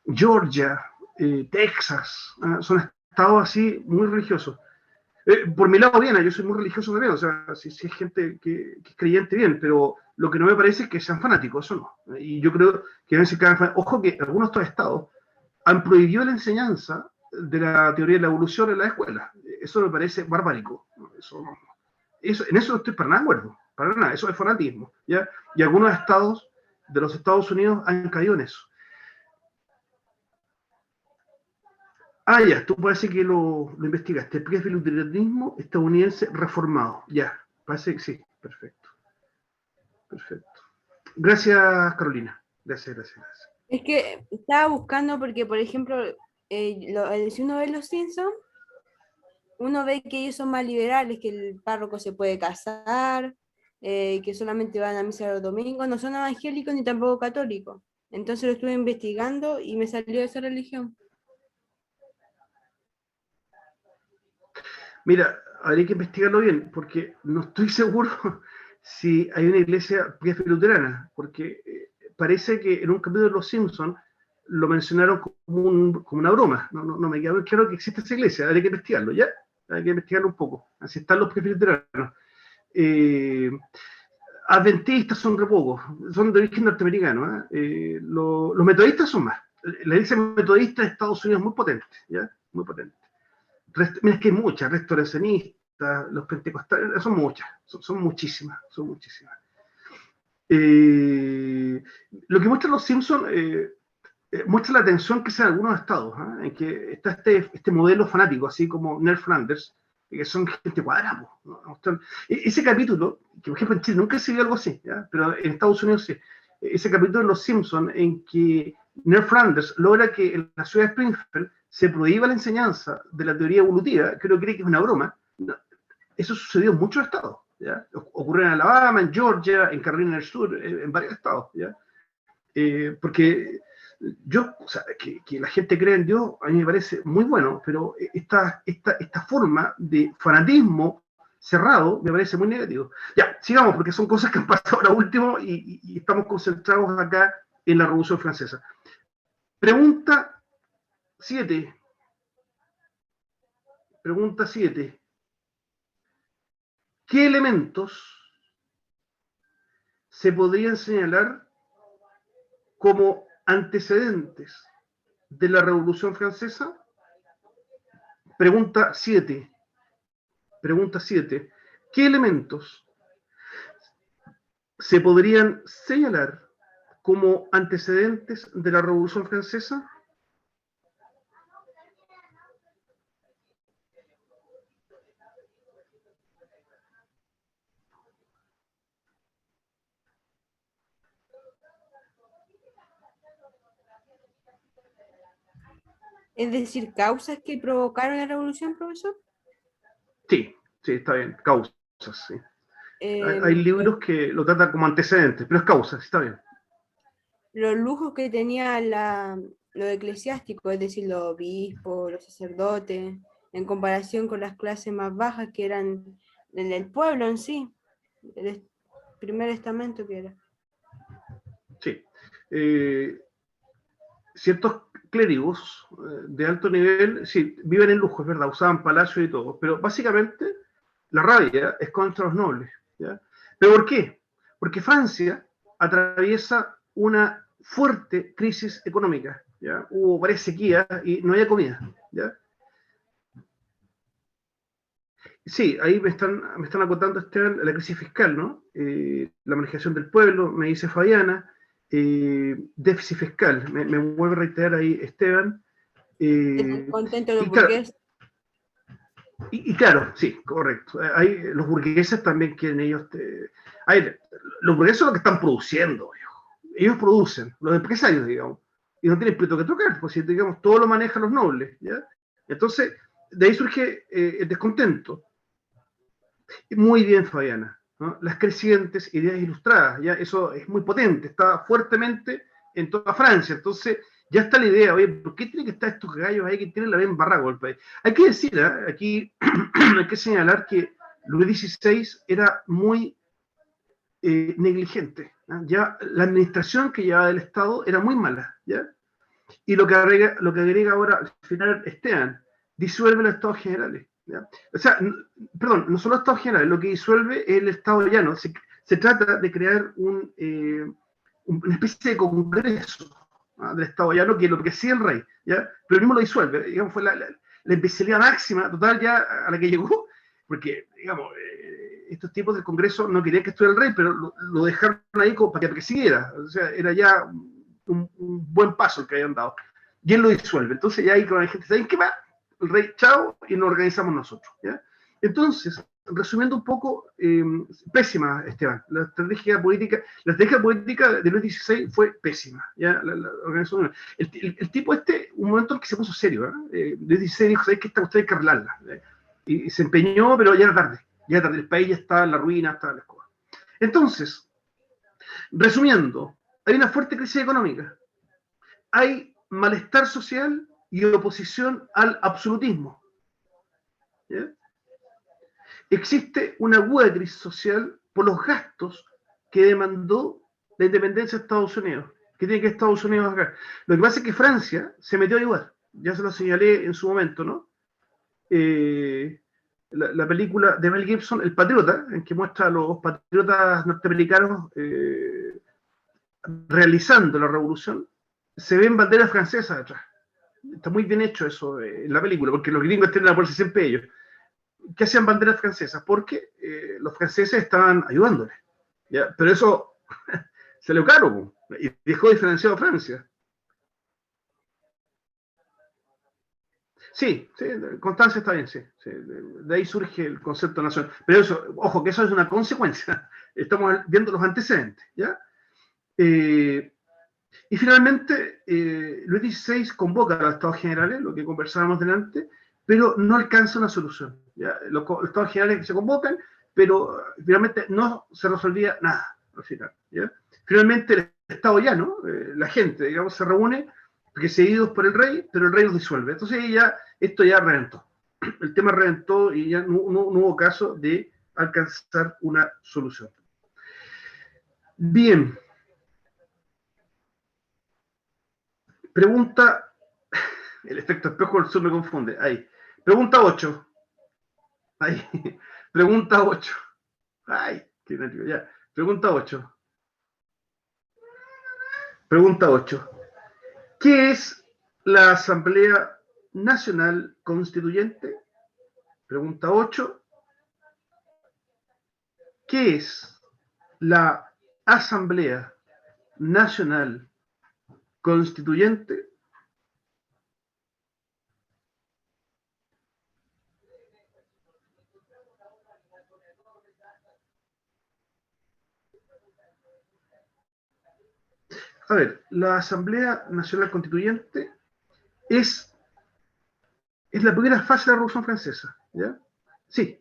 Georgia, Texas, son estados así muy religiosos. Por mi lado, bien, yo soy muy religioso también, o sea, si es gente que es creyente, bien, pero lo que no me parece es que sean fanáticos, eso no. Y yo creo que deben ser ojo que algunos de estos estados han prohibido la enseñanza de la teoría de la evolución en la escuela. Eso me parece barbárico. En eso no estoy para nada de acuerdo, para nada, eso es fanatismo, ¿ya? Y algunos estados de los Estados Unidos han caído en eso. Ya, tú parece que lo investigaste. Presbiterianismo estadounidense reformado. Ya, parece que sí. Perfecto. Perfecto. Gracias, Carolina. Gracias. Es que estaba buscando porque, por ejemplo, si uno ve Los Simpsons, uno ve que ellos son más liberales, que el párroco se puede casar, que solamente van a misa los domingos, no son evangélicos ni tampoco católicos. Entonces lo estuve investigando y me salió esa religión. Mira, habría que investigarlo bien, porque no estoy seguro si hay una iglesia presbiteriana, porque parece que en un capítulo de Los Simpsons lo mencionaron como una broma. No me queda muy claro que existe esa iglesia, habría que investigarlo, ¿ya? Hay que investigarlo un poco. Así están los presbiterianos. Adventistas son re pocos, son de origen norteamericano. Los metodistas son más. La iglesia metodista de Estados Unidos es muy potente, ¿ya? Muy potente. Mira, es que hay muchas, restauracionistas, los pentecostales, son muchas, son muchísimas. Lo que muestran los Simpsons muestra la tensión que se da en algunos estados, en que está este modelo fanático, así como Ned Flanders, que son gente cuadrada. ¿no? Ese capítulo, que por ejemplo en Chile nunca se vio algo así, ¿ya? Pero en Estados Unidos sí. Ese capítulo de Los Simpsons en que Ned Flanders logra que en la ciudad de Springfield se prohíba la enseñanza de la teoría evolutiva, creo que es una broma. No, eso sucedió en muchos estados, ¿ya? Ocurrió en Alabama, en Georgia, en Carolina del Sur, en varios estados, ¿ya? Porque o sea, que la gente cree en Dios, a mí me parece muy bueno, pero esta forma de fanatismo cerrado me parece muy negativo. Ya, sigamos, porque son cosas que han pasado ahora último y estamos concentrados acá en la Revolución Francesa. Pregunta 7. Pregunta 7. ¿Qué elementos se podrían señalar como antecedentes de la Revolución Francesa? Pregunta 7. Pregunta 7. ¿Qué elementos se podrían señalar como antecedentes de la Revolución Francesa? Es decir, causas que provocaron la revolución, profesor. Sí, sí, está bien, causas, sí. Eh, Hay libros que lo tratan como antecedentes, pero es causas, está bien. los lujos que tenía lo eclesiástico, es decir, los obispos, los sacerdotes, en comparación con las clases más bajas que eran del pueblo en sí, el primer estamento que era. Sí. Ciertos clérigos de alto nivel, sí, viven en lujo, es verdad, usaban palacios y todo, pero básicamente la rabia es contra los nobles. ¿Ya? ¿Pero por qué? Porque Francia atraviesa una fuerte crisis económica. ¿Ya? Hubo varias sequías y no había comida. ¿Ya? Sí, ahí me están acotando, Esteban, la crisis fiscal, ¿no? La manejación del pueblo, me dice Fabiana, déficit fiscal, me vuelve a reiterar ahí Esteban. El descontento de los Y claro, burgueses. y claro, sí, correcto. Hay, los burgueses también quieren ellos. Los burgueses son los que están produciendo. Ellos producen, los empresarios, digamos. Y no tienen pleito que tocar, pues si digamos, todo lo manejan los nobles. ¿Ya? Entonces, de ahí surge el descontento. Muy bien, Fabiana. ¿No? Las crecientes ideas ilustradas, ya eso es muy potente, está fuertemente en toda Francia. Entonces, ya está la idea, oye, ¿por qué tienen que estar estos gallos ahí que tienen la bien barraco el país? Hay que decir, aquí hay que señalar que Luis XVI era muy negligente. Ya la administración que llevaba del Estado era muy mala. ¿Ya? Y lo que agrega ahora al final Esteban, disuelve los estados generales. ¿Ya? O sea, perdón, no solo estados generales, lo que disuelve es el estado llano. Se trata de crear una especie de congreso, ¿no? Del estado llano, que es lo que hacía el rey, ¿ya? Pero el mismo lo disuelve. Digamos, fue la especialidad máxima, total, ya a la que llegó, porque, digamos, estos tipos del congreso no querían que estuviera el rey, pero lo dejaron ahí como para que presidiera. O sea, era ya un buen paso el que habían dado. Y él lo disuelve. Entonces ya ahí con la gente, ¿saben qué va? El rey, chao, y nos organizamos nosotros. ¿Ya? Entonces, resumiendo un poco, pésima, Esteban, la estrategia política de Luis XVI fue pésima. ¿Ya? La organización, el tipo un momento en que se puso serio. Luis XVI dijo, ¿sabes qué? Esta cuestión hay que arreglarla. Y se empeñó, pero ya era tarde. Ya era tarde, el país ya estaba en la ruina, estaba en la escoba. Entonces, resumiendo, hay una fuerte crisis económica, hay malestar social y oposición al absolutismo. ¿Ya? Existe una aguda crisis social por los gastos que demandó la independencia de Estados Unidos, que tiene que Estados Unidos acá. Lo que pasa es que Francia se metió a ayudar, ya se lo señalé en su momento, ¿no? La película de Mel Gibson, El Patriota, en que muestra a los patriotas norteamericanos realizando la revolución, se ven banderas francesas atrás. Está muy bien hecho eso en la película, porque los gringos tienen la ponerse siempre ellos. ¿Qué hacían banderas francesas? Porque los franceses estaban ayudándoles. ¿Ya? Pero eso se le caro y dejó diferenciado a Francia. Sí, sí, Constancia está bien, sí. Sí. De ahí surge el concepto de nación. Pero eso, ojo, que eso es una consecuencia. Estamos viendo los antecedentes. ¿Ya? Y finalmente, Luis XVI convoca a los estados generales, lo que conversábamos delante, pero no alcanza una solución. ¿Ya? Los estados generales se convocan, pero finalmente no se resolvía nada al final. ¿Ya? Finalmente, el estado llano, la gente, digamos, se reúne, seguidos por el rey, pero el rey los disuelve. Entonces esto ya reventó. El tema reventó y ya no hubo caso de alcanzar una solución. Bien. Pregunta, el efecto espejo del sur me confunde. Ahí. Pregunta 8. Ahí. Pregunta 8. Ay, qué nervio. Ya. Pregunta 8. Pregunta 8. ¿Qué es la Asamblea Nacional Constituyente? Pregunta 8. ¿Qué es la Asamblea Nacional Constituyente a ver, la Asamblea Nacional Constituyente es la primera fase de la Revolución Francesa, ¿ya? Sí,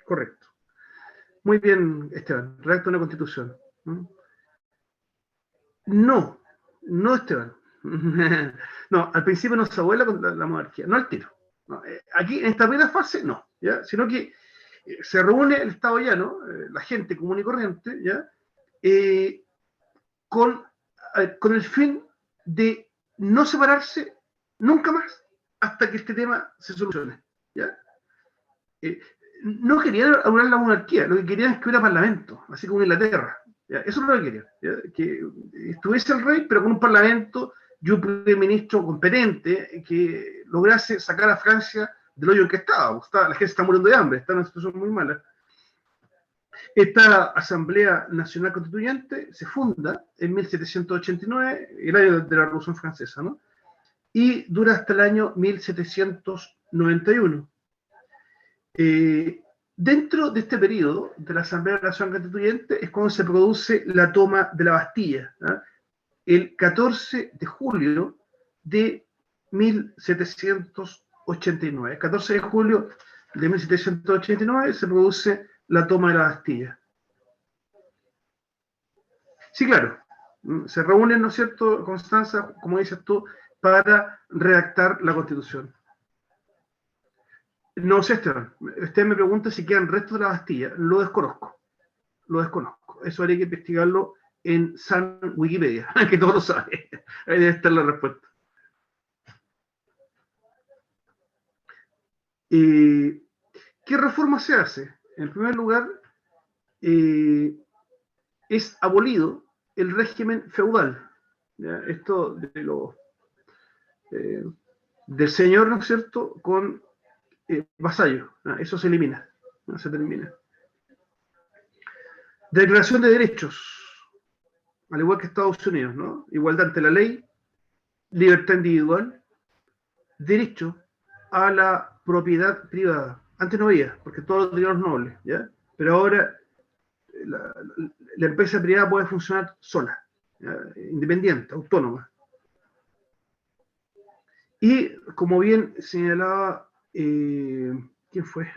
correcto. Muy bien, Esteban, redacta una constitución. No, no, Esteban. No, al principio no se abuela con la monarquía, no al tiro. No, aquí, en esta primera fase, no, ¿ya? Sino que se reúne el Estado llano, la gente común y corriente, ¿ya? Con el fin de no separarse nunca más hasta que este tema se solucione, ¿ya? No querían anular la monarquía, lo que querían es que hubiera parlamento, así como en Inglaterra, ¿ya? Eso es lo que querían, ¿ya? Que estuviese el rey, pero con un parlamento y un primer ministro competente que lograse sacar a Francia del hoyo en que estaba. La gente está muriendo de hambre, está en una situación muy mala. Esta Asamblea Nacional Constituyente se funda en 1789, el año de la Revolución Francesa, ¿no? Y dura hasta el año 1791. Dentro de este periodo de la Asamblea Nacional Constituyente es cuando se produce la toma de la Bastilla, ¿no? El 14 de julio de 1789. El 14 de julio de 1789 se produce la toma de la Bastilla. Sí, claro, se reúnen, ¿no es cierto, Constanza, como dices tú, para redactar la Constitución. No sé, Esteban, usted me pregunta si quedan restos de la Bastilla. Lo desconozco. Eso habría que investigarlo en San Wikipedia, que todo lo sabe. Ahí debe estar la respuesta. ¿Qué reforma se hace? En primer lugar, es abolido el régimen feudal. ¿Ya? Esto del señor, ¿no es cierto?, con vasallo. Eso se elimina, se termina. Declaración de derechos, al igual que Estados Unidos, ¿no? Igualdad ante la ley, libertad individual, derecho a la propiedad privada. Antes no había, porque todos los tenían los nobles, ¿ya? Pero ahora la empresa privada puede funcionar sola, ¿ya? Independiente, autónoma. Y como bien señalaba, ¿quién fue?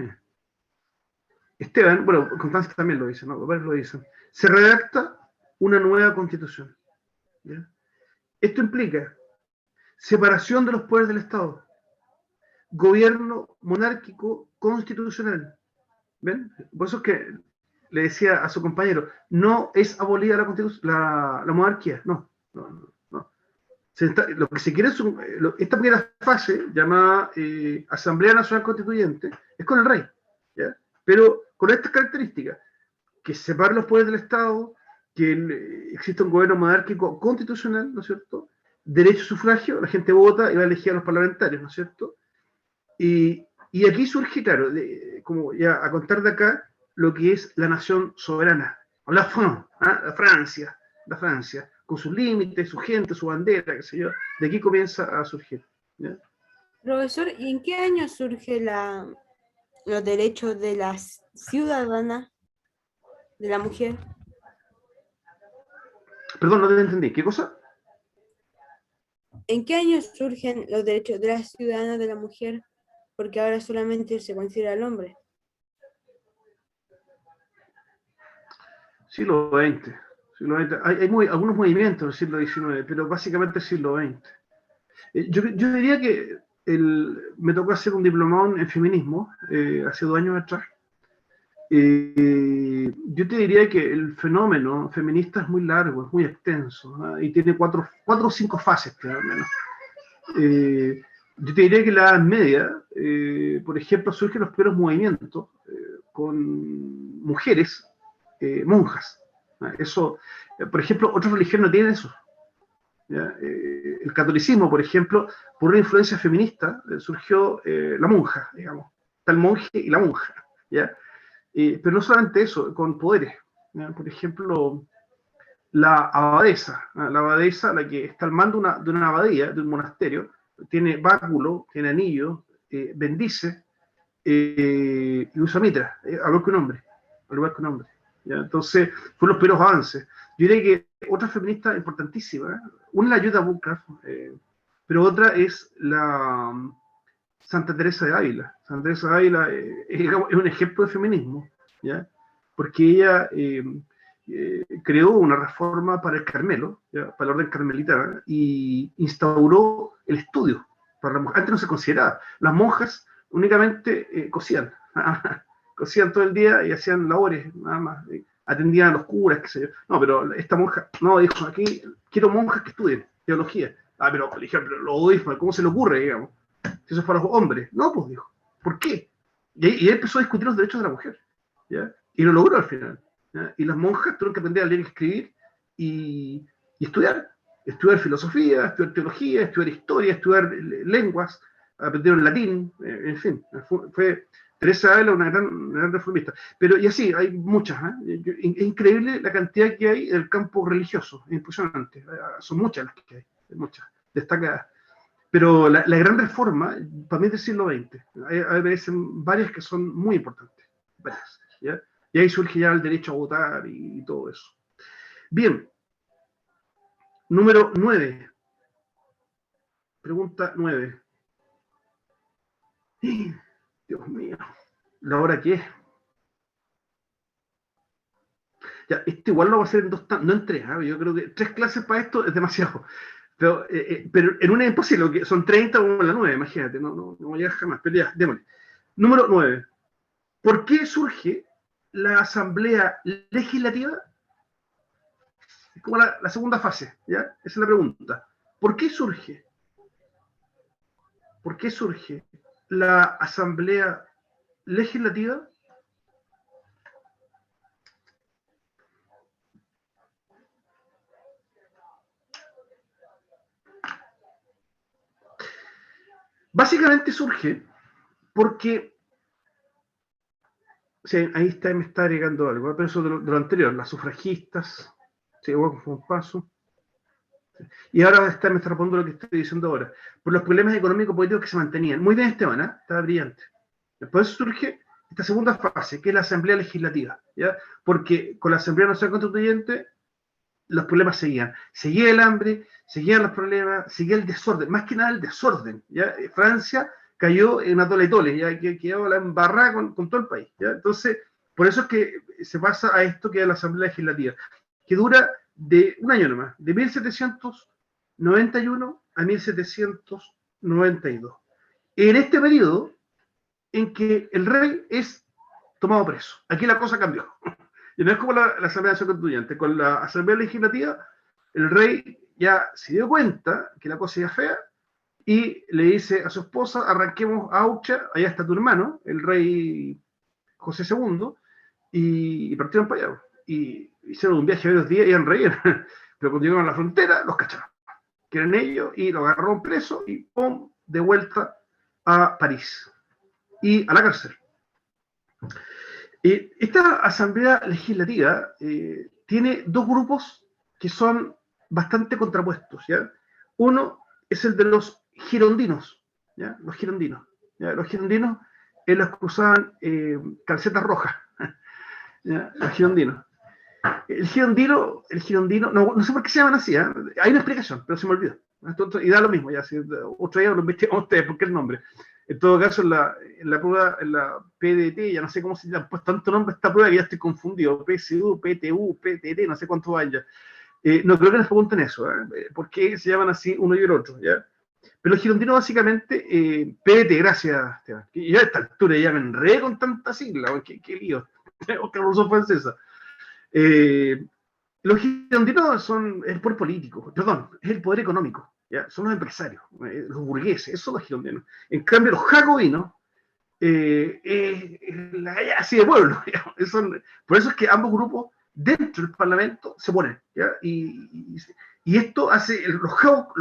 Esteban, bueno, Constanza también lo dice, ¿no? Varios lo dicen. Se redacta una nueva constitución, ¿ya? Esto implica separación de los poderes del Estado, gobierno monárquico constitucional. ¿Ven? Por eso es que le decía a su compañero, no es abolida la monarquía, no. Lo que se quiere es esta primera fase, llamada Asamblea Nacional Constituyente, es con el rey, ¿ya? Pero con estas características, que separe los poderes del Estado, que exista un gobierno monárquico constitucional, ¿no es cierto? Derecho a sufragio, la gente vota y va a elegir a los parlamentarios, ¿no es cierto? Y aquí surge, claro, como ya a contar de acá, lo que es la nación soberana, la Francia, con sus límites, su gente, su bandera, qué sé yo, de aquí comienza a surgir, ¿ya? Profesor, ¿y en qué año surge los derechos de la ciudadana, de la mujer? Perdón, no te entendí, ¿qué cosa? ¿En qué año surgen los derechos de la ciudadana, de la mujer? Porque ahora solamente se considera el hombre. Siglo XX. Hay algunos movimientos del siglo XIX, pero básicamente el siglo XX. Yo diría que me tocó hacer un diplomado en feminismo hace 2 años atrás. Yo te diría que el fenómeno feminista es muy largo, es muy extenso, ¿no? Y tiene 4 o 5 fases, al menos. Yo te diría que en la Edad Media, por ejemplo, surgen los primeros movimientos con mujeres monjas. Eso, por ejemplo, otras religiones no tienen eso. ¿Ya? El catolicismo, por ejemplo, por una influencia feminista, surgió la monja, digamos. Está el monje y la monja, ¿ya? Pero no solamente eso, con poderes, ¿ya? Por ejemplo, la abadesa, la que está al mando de una abadía, de un monasterio, tiene báculo, tiene anillo, bendice y usa mitra, al igual que un hombre. ¿Ya? Entonces, fueron los primeros avances. Yo diría que otra feminista importantísima, una es la Jutta Burkhardt, pero otra es la Santa Teresa de Ávila. Santa Teresa de Ávila es un ejemplo de feminismo, ¿ya? Porque ella creó una reforma para el Carmelo, ¿ya? Para el orden carmelita, y instauró el estudio. Antes no se consideraba. Las monjas únicamente cosían, cosían todo el día y hacían labores, nada más. Atendían a los curas, qué sé yo. No, pero esta monja, no, dijo, aquí quiero monjas que estudien teología. Pero le dijeron, pero lo odio, ¿cómo se le ocurre, digamos? Si eso es para los hombres. No, pues dijo, ¿por qué? Y ahí empezó a discutir los derechos de la mujer, ¿ya? Y lo logró al final, ¿ya? Y las monjas tuvieron que aprender a leer y escribir y estudiar filosofía, estudiar teología, estudiar historia, estudiar lenguas, aprendieron latín, en fin, fue Teresa Ávila una gran reformista. Pero y así, hay muchas, ¿eh? Es increíble la cantidad que hay en el campo religioso, es impresionante, son muchas las que hay, muchas, destacadas. Pero la gran reforma, para mí es del siglo XX, aparecen varias que son muy importantes, varias, ¿ya? Y ahí surge ya el derecho a votar y todo eso. Bien, número 9. Pregunta 9. Dios mío, ¿la hora qué es? Ya, esto igual lo va a hacer en 2, no en 3, ¿eh? Yo creo que 3 clases para esto es demasiado. Pero en una es imposible, que son 30 o la 9, imagínate, no voy a llegar jamás, pero ya, démosle. Número 9. ¿Por qué surge la Asamblea Legislativa? Es como la segunda fase, ¿ya? Esa es la pregunta. ¿Por qué surge? ¿Por qué surge la Asamblea Legislativa? Básicamente surge porque, sí, ahí está, me está agregando algo, pero eso de lo anterior, las sufragistas, sí, fue un paso. Y ahora me está respondiendo lo que estoy diciendo ahora, por los problemas económicos políticos que se mantenían. Muy bien, Esteban, ¿eh? Está brillante. Después surge esta segunda fase, que es la Asamblea Legislativa, ¿ya? Porque con la Asamblea Nacional Constituyente los problemas seguían. Seguía el hambre, seguían los problemas, seguía el desorden, más que nada el desorden, ¿ya? Francia cayó en una tole tole, ya que quedó la embarrada con todo el país, ¿ya? Entonces, por eso es que se pasa a esto que es la Asamblea Legislativa, que dura de un año nomás, de 1791 a 1792. En este periodo en que el rey es tomado preso. Aquí la cosa cambió. Y no es como la Asamblea Nacional Constituyente. Con la Asamblea Legislativa, el rey ya se dio cuenta que la cosa era fea y le dice a su esposa, arranquemos a Aucha, allá está tu hermano, el rey José II, y partieron para allá. Y hicieron un viaje de varios días y eran reyes. Pero cuando llegaron a la frontera, los cacharon. Que eran ellos y lo agarraron preso y ¡pum! De vuelta a París y a la cárcel. Esta Asamblea Legislativa tiene dos grupos que son bastante contrapuestos, ¿ya? Uno es el de los girondinos, ¿ya? Los girondinos, ¿ya? Los girondinos los que usaban calcetas rojas, ¿ya? Los girondinos. El girondino, no sé por qué se llaman así, ¿eh? Hay una explicación, pero se me olvidó. Y da lo mismo, ya, si otro día lo investigamos ustedes, porque el nombre. En todo caso, en la prueba, en la PDT, ya no sé cómo se llama, pues tanto nombre esta prueba que ya estoy confundido. PSU, PTU, PTT, no sé cuánto vaya. No creo que les pregunten eso, ¿por qué se llaman así uno y el otro, ¿ya? Pero los girondinos básicamente, PDT, gracias, Esteban. Y yo a esta altura ya me enredé con tanta sigla, qué lío. Otra razón francesa. Los girondinos son el poder político, perdón, es el poder económico, ¿ya? Son los empresarios, los burgueses, esos son los girondinos. En cambio, los jacobinos, así de pueblo, por eso es que ambos grupos dentro del Parlamento se ponen, ¿ya? Y esto hace, los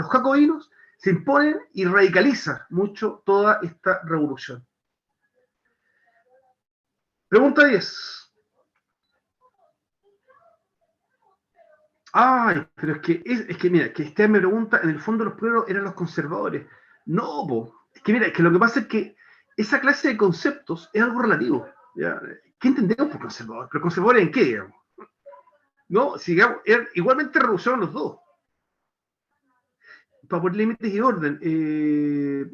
jacobinos se imponen y radicaliza mucho toda esta revolución. Pregunta 10. Ay, pero es que mira, que Esteban me pregunta, en el fondo los pueblos eran los conservadores. No, po. Es que mira, es que lo que pasa es que esa clase de conceptos es algo relativo. ¿Ya? ¿Qué entendemos por conservador? ¿Pero conservadores en qué, digamos? No, si digamos, eran igualmente revolucionaron los dos. Para poner límites y orden.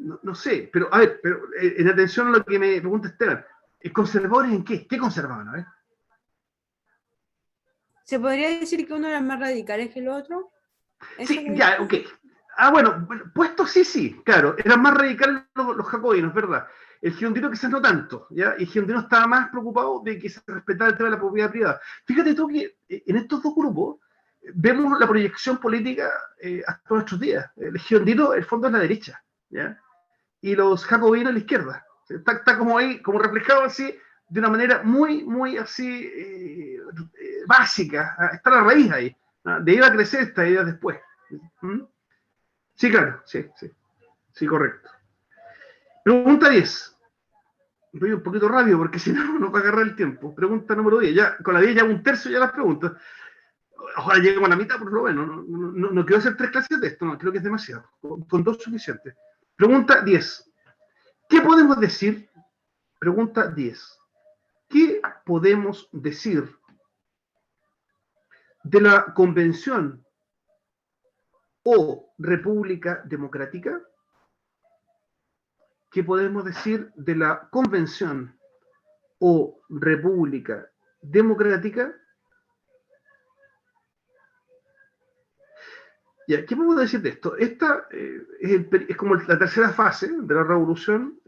No, no sé, pero a ver, pero, en atención a lo que me pregunta Esteban, ¿conservadores en qué? ¿Qué conservaban? A ver. ¿Se podría decir que uno era más radical que el otro? ¿Eso Sí, lo ya, dice? ok. Ah, bueno, puesto sí, sí, claro. Eran más radicales los jacobinos, ¿verdad? El girondino quizás no tanto, ¿ya? El girondino estaba más preocupado de que se respetara el tema de la propiedad privada. Fíjate tú que en estos dos grupos vemos la proyección política hasta nuestros días. El girondino, el fondo es la derecha, ¿ya? Y los jacobinos a la izquierda. Está como ahí, como reflejado así, de una manera muy, muy así básica. Está la raíz ahí. ¿No? De ahí va a crecer esta idea después. ¿Mm? Sí, claro, sí, sí, sí, correcto. Pregunta 10. Voy un poquito rápido porque si no, no va a agarrar el tiempo. Pregunta número 10. Ya, con la 10 ya un tercio ya las preguntas. Ojalá lleguemos a la mitad por lo menos. No quiero hacer 3 clases de esto, no, creo que es demasiado. Con 2 suficientes. Pregunta 10. ¿Qué podemos decir? Pregunta 10. ¿Qué podemos decir de la Convención o República Democrática? ¿Qué podemos decir de la Convención o República Democrática? Ya, ¿qué podemos decir de esto? Esta es como la tercera fase de la revolución.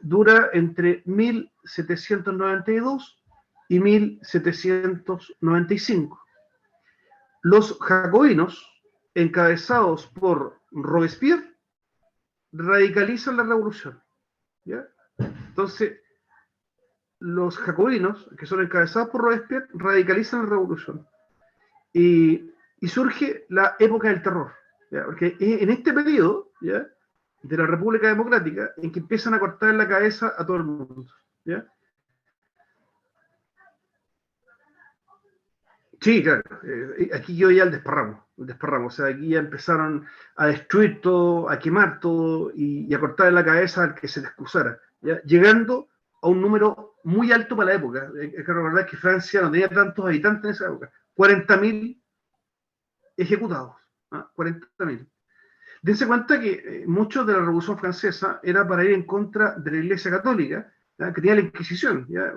Dura entre 1792 y 1795. Los jacobinos, encabezados por Robespierre, radicalizan la revolución. ¿Ya? Entonces, los jacobinos, que son encabezados por Robespierre, radicalizan la revolución. Y surge la época del terror. ¿Ya? Porque en este periodo, ¿ya?, de la República Democrática, en que empiezan a cortar la cabeza a todo el mundo. ¿Ya? Sí, claro. Aquí yo ya el desparramo. O sea, aquí ya empezaron a destruir todo, a quemar todo y a cortar la cabeza al que se le excusara. ¿Ya? Llegando a un número muy alto para la época. Hay que recordar que Francia no tenía tantos habitantes en esa época. 40.000 ejecutados. ¿Ah? 40.000. Dense cuenta que mucho de la Revolución Francesa era para ir en contra de la Iglesia Católica, ¿ya?, que tenía la Inquisición. ¿Ya?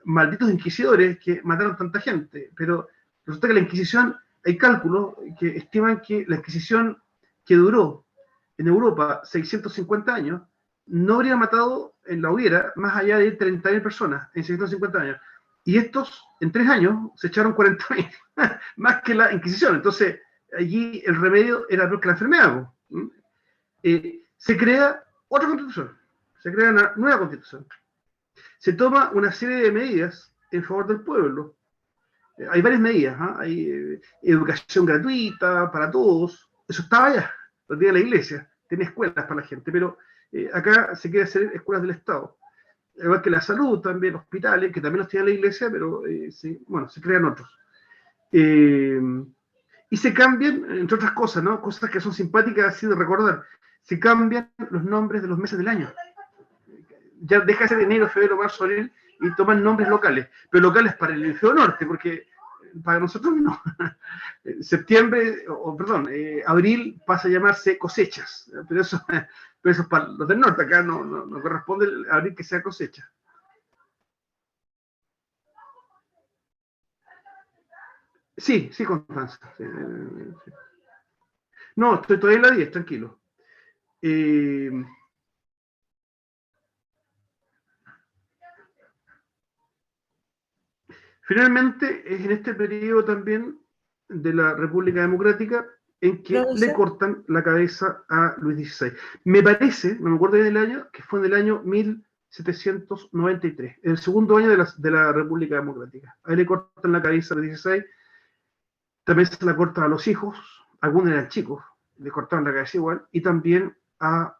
Malditos inquisidores que mataron tanta gente. Pero resulta que la Inquisición, hay cálculos que estiman que la Inquisición, que duró en Europa 650 años, no habría matado en la hoguera más allá de 30.000 personas en 650 años. Y estos, en 3 años, se echaron 40.000, más que la Inquisición. Entonces, allí el remedio era peor que la enfermedad. Se crea otra constitución, se crea una nueva constitución. Se toma una serie de medidas en favor del pueblo. Hay varias medidas, ¿eh? Hay educación gratuita para todos, eso estaba ya, lo tenía la iglesia, tenía escuelas para la gente, pero acá se quiere hacer escuelas del Estado. Igual que la salud, también hospitales, que también los tiene la iglesia, pero se crean otros. Y se cambian, entre otras cosas, ¿no? Cosas que son simpáticas así de recordar. Se cambian los nombres de los meses del año. Ya deja de ser enero, febrero, marzo, abril y toman nombres locales. Pero locales para el hemisferio norte, porque para nosotros no. Septiembre, perdón, abril pasa a llamarse cosechas. Pero eso es para los del norte. Acá no corresponde el abril que sea cosecha. Sí, sí, Constanza. Sí, sí. No, estoy todavía en la 10, tranquilo. Eh, Finalmente, es en este periodo también de la República Democrática en que le Profesor, cortan la cabeza a Luis XVI. Me parece, no me acuerdo bien del año, que fue en el año 1793, el segundo año de la República Democrática. Ahí le cortan la cabeza a Luis XVI, también se la cortan a los hijos, algunos eran chicos, le cortaron la cabeza igual, y también a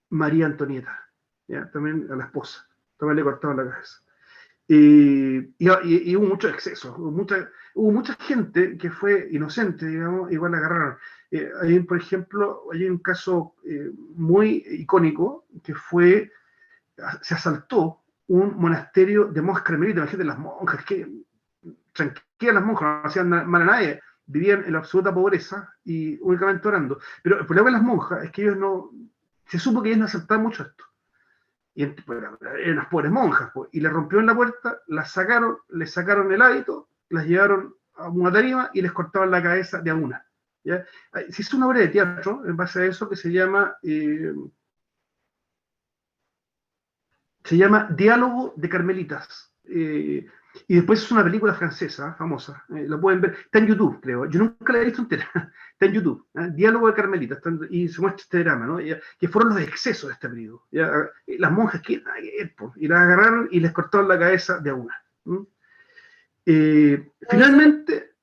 María Antonieta, ¿ya? También a la esposa, también le cortaron la cabeza. Y hubo muchos excesos, hubo mucha gente que fue inocente, digamos, igual la agarraron. Por ejemplo, hay un caso muy icónico que se asaltó un monasterio de monjas carmelitas. Imagínate las monjas, que tranquilas las monjas, no hacían mal a nadie, vivían en la absoluta pobreza y únicamente orando. Pero el problema de las monjas es que se supo que ellos no aceptaban mucho esto. Y pues, eran unas pobres monjas, pues, y le rompieron la puerta, las sacaron, les sacaron el hábito, las llevaron a una tarima y les cortaban la cabeza de a una. ¿Ya? Se hizo una obra de teatro en base a eso que se llama Diálogo de Carmelitas. Y después es una película francesa, famosa, la pueden ver, está en YouTube, creo. Yo nunca la he visto entera, está en YouTube. Diálogo de Carmelitas, y se muestra este drama, ¿no? Que fueron los excesos de este periodo. Las monjas y las agarraron y les cortaron la cabeza de a una. Finalmente,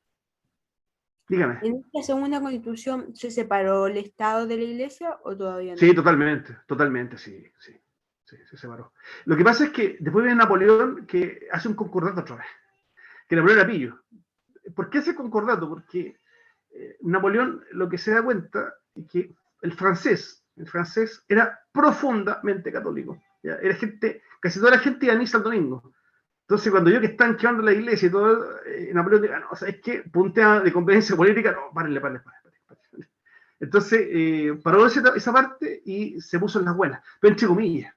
dígame. ¿En esta segunda constitución se separó el Estado de la Iglesia o todavía no? Sí, totalmente, sí, se separó. Lo que pasa es que después viene Napoleón, que hace un concordato otra vez, que Napoleón era pillo. ¿Por qué hace concordato? Porque Napoleón lo que se da cuenta es que el francés era profundamente católico. ¿Ya? Era casi toda la gente iba a misa el domingo. Entonces, cuando yo que están quemando la iglesia y todo, Napoleón diga, no, ¿sabes qué? Puntea de conveniencia política, no, párenle. Entonces, paró esa parte y se puso en las buenas, pero entre comillas,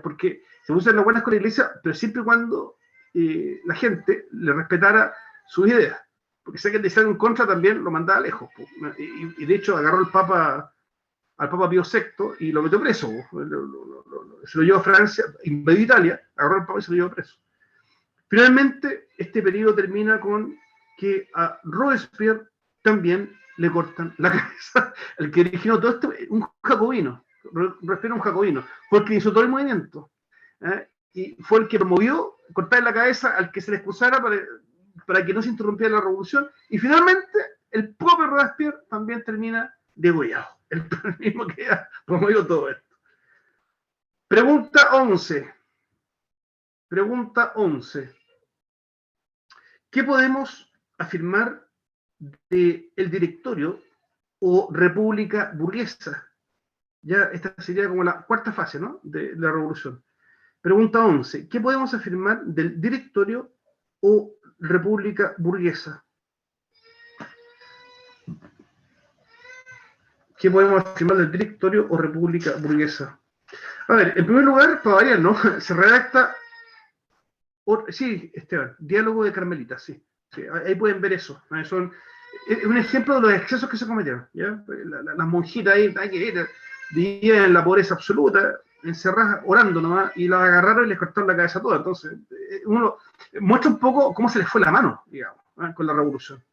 porque se puso en las buenas con la iglesia, pero siempre y cuando la gente le respetara sus ideas. Porque sé que de estar en contra también lo mandaba lejos. Y de hecho agarró al Papa Pío VI y lo metió preso. Se lo llevó a Francia, invadió Italia, agarró al Papa y se lo llevó preso. Finalmente, este periodo termina con que a Robespierre también le cortan la cabeza. El que originó todo esto, un jacobino. Robespierre un jacobino. Fue el que hizo todo el movimiento. Y fue el que promovió cortar la cabeza al que se le excusara para que no se interrumpiera la revolución. Y finalmente, el propio Robespierre también termina degollado. El mismo que promovió todo esto. Pregunta 11. ¿Qué podemos afirmar del directorio o república burguesa? Ya esta sería como la cuarta fase, ¿no?, de la revolución. Pregunta 11. ¿Qué podemos afirmar del directorio o república burguesa? ¿Qué podemos afirmar del directorio o república burguesa? A ver, en primer lugar, para variar, ¿no? Se redacta. Sí, Esteban, diálogo de Carmelitas, sí. Ahí pueden ver eso. Es un ejemplo de los excesos que se cometieron. ¿Ya? Las monjitas ahí vivían en la pobreza absoluta, encerradas, orando nomás, y las agarraron y les cortaron la cabeza toda. Entonces, uno muestra un poco cómo se les fue la mano, digamos, con la revolución.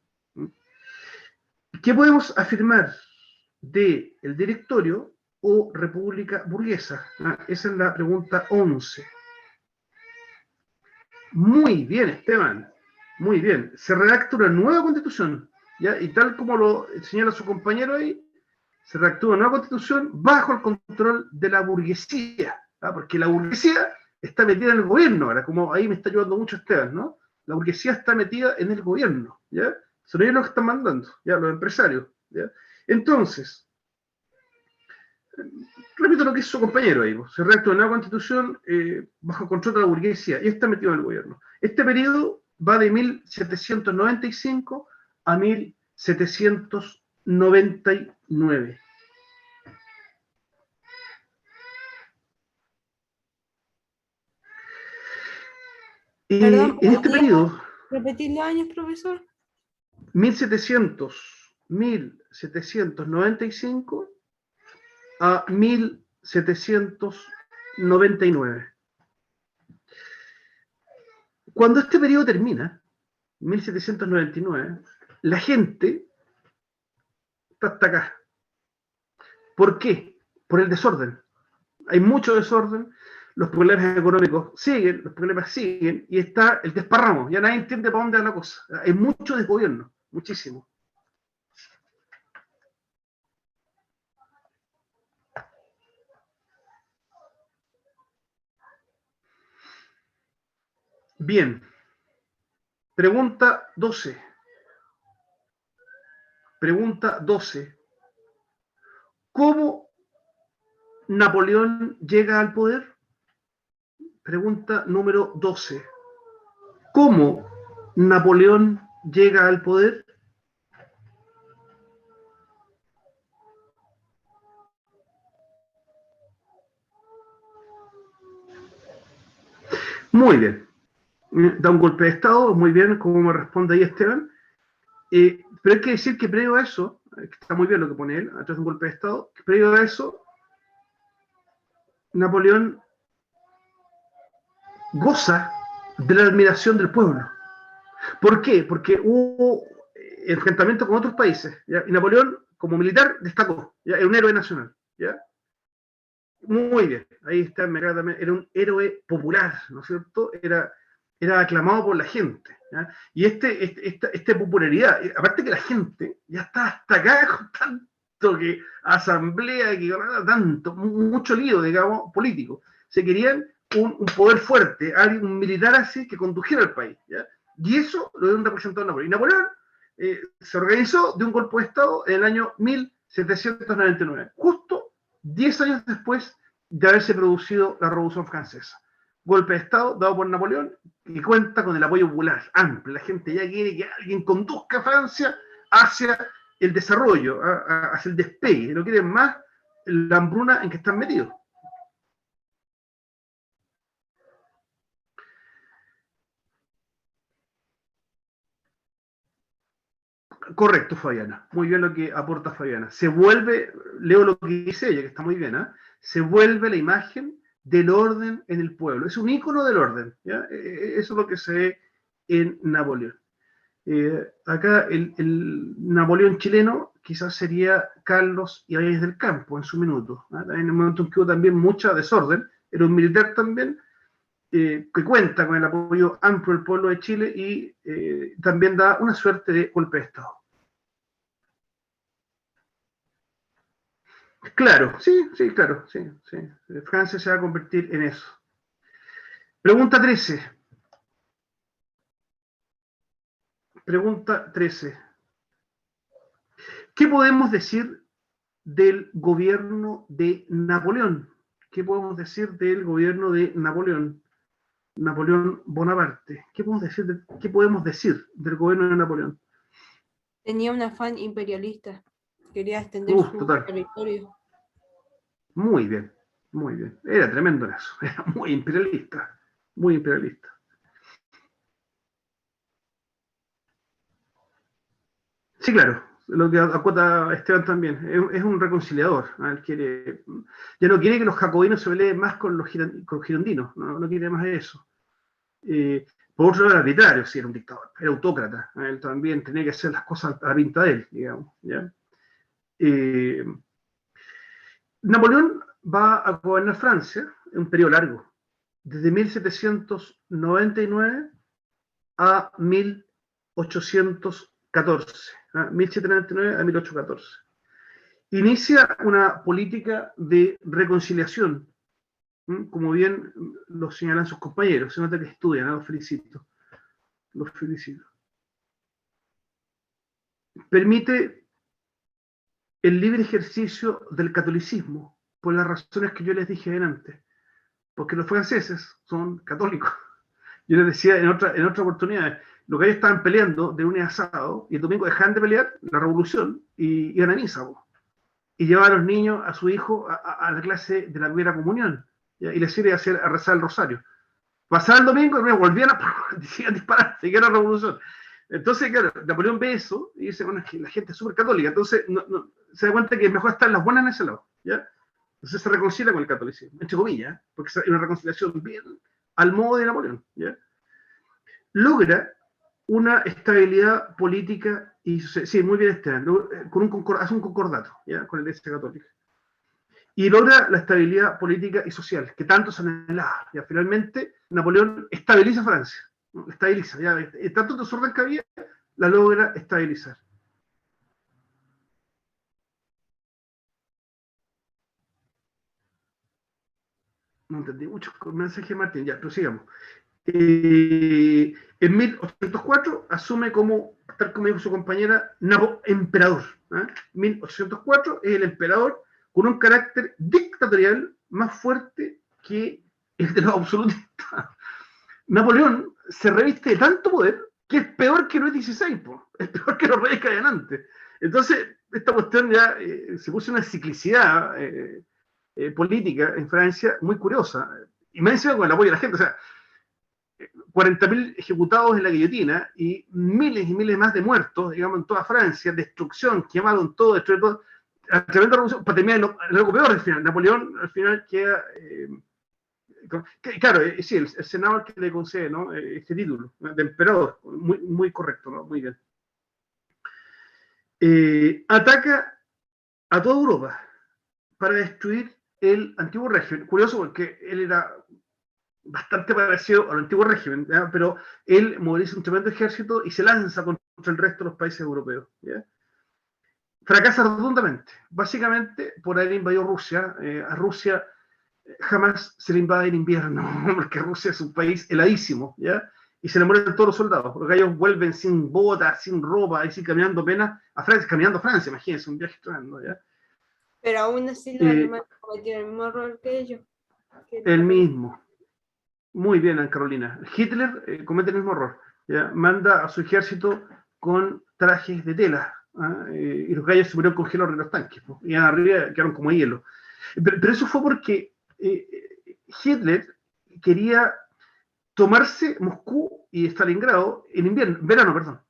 ¿Qué podemos afirmar del directorio o república burguesa? Esa es la pregunta 11. Muy bien, Esteban. Muy bien. Se redacta una nueva constitución, ¿ya? Y tal como lo señala su compañero ahí, se redactó una nueva constitución bajo el control de la burguesía, ¿ah? Porque la burguesía está metida en el gobierno, ahora, como ahí me está ayudando mucho Esteban, ¿no? La burguesía está metida en el gobierno, ¿ya? Son ellos los que están mandando, ¿ya? Los empresarios, ¿ya? Entonces, repito lo que hizo su compañero ahí, se redactó una nueva constitución bajo control de la burguesía y está metido en el gobierno. Este periodo va de 1795 a 1799. Perdón, En este periodo, ¿repetir los años, profesor? 1795 a 1799. Cuando este periodo termina, 1799, la gente está hasta acá. ¿Por qué? Por el desorden. Hay mucho desorden, los problemas económicos siguen, los problemas siguen, y está el desparramo. Ya nadie entiende para dónde va la cosa. Hay mucho desgobierno, muchísimo. Bien. Pregunta 12. Pregunta 12. ¿Cómo Napoleón llega al poder? Pregunta número 12. ¿Cómo Napoleón llega al poder? Muy bien. Da un golpe de Estado, muy bien, como me responde ahí Esteban. Pero hay que decir que previo a eso, que está muy bien lo que pone él, a través de un golpe de Estado, que previo a eso, Napoleón goza de la admiración del pueblo. ¿Por qué? Porque hubo enfrentamiento con otros países, ¿ya? Y Napoleón, como militar, destacó, ¿ya? Era un héroe nacional, ¿ya? Muy bien, ahí está, era un héroe popular, ¿no es cierto? Era aclamado por la gente, ¿ya? Y esta popularidad, aparte que la gente ya está hasta acá con tanto que asamblea, que tanto, mucho lío, digamos, político. Se querían un poder fuerte, un militar así que condujera al país, ¿ya? Y eso lo dio un representante de Napoleón. Y Napoleón se organizó de un golpe de Estado en el año 1799, justo 10 años después de haberse producido la Revolución Francesa. Golpe de Estado dado por Napoleón y cuenta con el apoyo popular amplio. La gente ya quiere que alguien conduzca a Francia hacia el desarrollo, hacia el despegue. No quieren más la hambruna en que están metidos. Correcto, Fabiana. Muy bien lo que aporta Fabiana. Se vuelve, leo lo que dice ella, que está muy bien, ¿eh? Se vuelve la imagen del orden en el pueblo. Es un ícono del orden, ¿ya? Eso es lo que se ve en Napoleón. Acá el Napoleón chileno quizás sería Carlos Ibáñez del Campo en su minuto, ¿eh? En el momento en que hubo también mucha desorden, era un militar también, que cuenta con el apoyo amplio del pueblo de Chile y también da una suerte de golpe de Estado. Claro, sí, sí, claro, sí, sí. Francia se va a convertir en eso. Pregunta 13. Pregunta 13. ¿Qué podemos decir del gobierno de Napoleón? ¿Qué podemos decir del gobierno de Napoleón? Napoleón Bonaparte. ¿Qué podemos decir del gobierno de Napoleón? Tenía un afán imperialista. Quería extender su Total. territorio. Muy bien, muy bien. Era tremendo en eso. Era muy imperialista. Muy imperialista. Sí, claro. Lo que acota Esteban también. Es un reconciliador, ¿no? Él quiere, ya no quiere que los jacobinos se peleen más con los girondinos. No quiere más de eso. Por otro lado, era arbitrario, sí, era un dictador, era autócrata. Él también tenía que hacer las cosas a la pinta de él, digamos. ¿Ya? Napoleón va a gobernar Francia en un periodo largo, desde 1799 a 1814. 1799 a 1814. Inicia una política de reconciliación, como bien lo señalan sus compañeros. Se nota que estudian, los felicito. Los felicito. Permite el libre ejercicio del catolicismo, por las razones que yo les dije antes, porque los franceses son católicos. Yo les decía en otra oportunidad, lo que ellos estaban peleando de lunes a sábado, y el domingo dejaban de pelear la revolución y iban a misa, y llevaban a los niños, a su hijo, a la clase de la primera comunión, ¿ya? Y les sirve a rezar el rosario. Pasaba el domingo y volvían a disparar, seguía la revolución. Entonces, claro, Napoleón ve eso y dice, bueno, es que la gente es súper católica, entonces se da cuenta que es mejor estar las buenas en ese lado, ¿ya? Entonces se reconcilia con el catolicismo, entre comillas, porque es una reconciliación bien al modo de Napoleón, ¿ya? Logra una estabilidad política y, sí, muy bien, Esteban, hace un concordato, ¿ya? Con la Iglesia Católica. Y logra la estabilidad política y social que tanto se anhelaba. Ya finalmente Napoleón estabiliza Francia, ¿no? Estabiliza, ya tanto desorden que había, la logra estabilizar. No entendí mucho el mensaje de Martín, ya, pero sigamos. En 1804 asume como, tal como dijo su compañera, emperador. 1804 es el emperador con un carácter dictatorial más fuerte que el de los absolutistas. Napoleón se reviste de tanto poder que es peor que Luis XVI, es peor que los reyes que habían antes. Entonces, esta cuestión ya se puso una ciclicidad política en Francia muy curiosa. Y más encima con el apoyo de la gente. O sea, 40.000 ejecutados en la guillotina y miles más de muertos, digamos, en toda Francia, destrucción, quemaron todo, destruyeron todo. La tremenda revolución, para terminar en algo peor al final. Napoleón al final queda. Claro, sí, el senador que le concede, ¿no? Este título de emperador, muy correcto, ¿no? Muy bien. Ataca a toda Europa para destruir el antiguo régimen. Curioso porque él era bastante parecido al antiguo régimen, ¿ya? Pero él moviliza un tremendo ejército y se lanza contra el resto de los países europeos, ¿ya? Fracasa rotundamente, básicamente por haber invadido Rusia. A Rusia jamás se le invade en invierno, porque Rusia es un país heladísimo, ¿ya? Y se le mueren todos los soldados, porque ellos vuelven sin botas, sin ropa, así caminando apenas a Francia, caminando a Francia, imagínense, un viaje tremendo, ¿ya? Pero aún así los alemanes cometieron el mismo error que ellos. El mismo. Muy bien, Ana Carolina. Hitler comete el mismo error, ¿ya? Manda a su ejército con trajes de tela, y los gallos se murieron congelados en los tanques, pues, y arriba quedaron como hielo. Pero eso fue porque Hitler quería tomarse Moscú y Stalingrado en invierno, verano, perdón.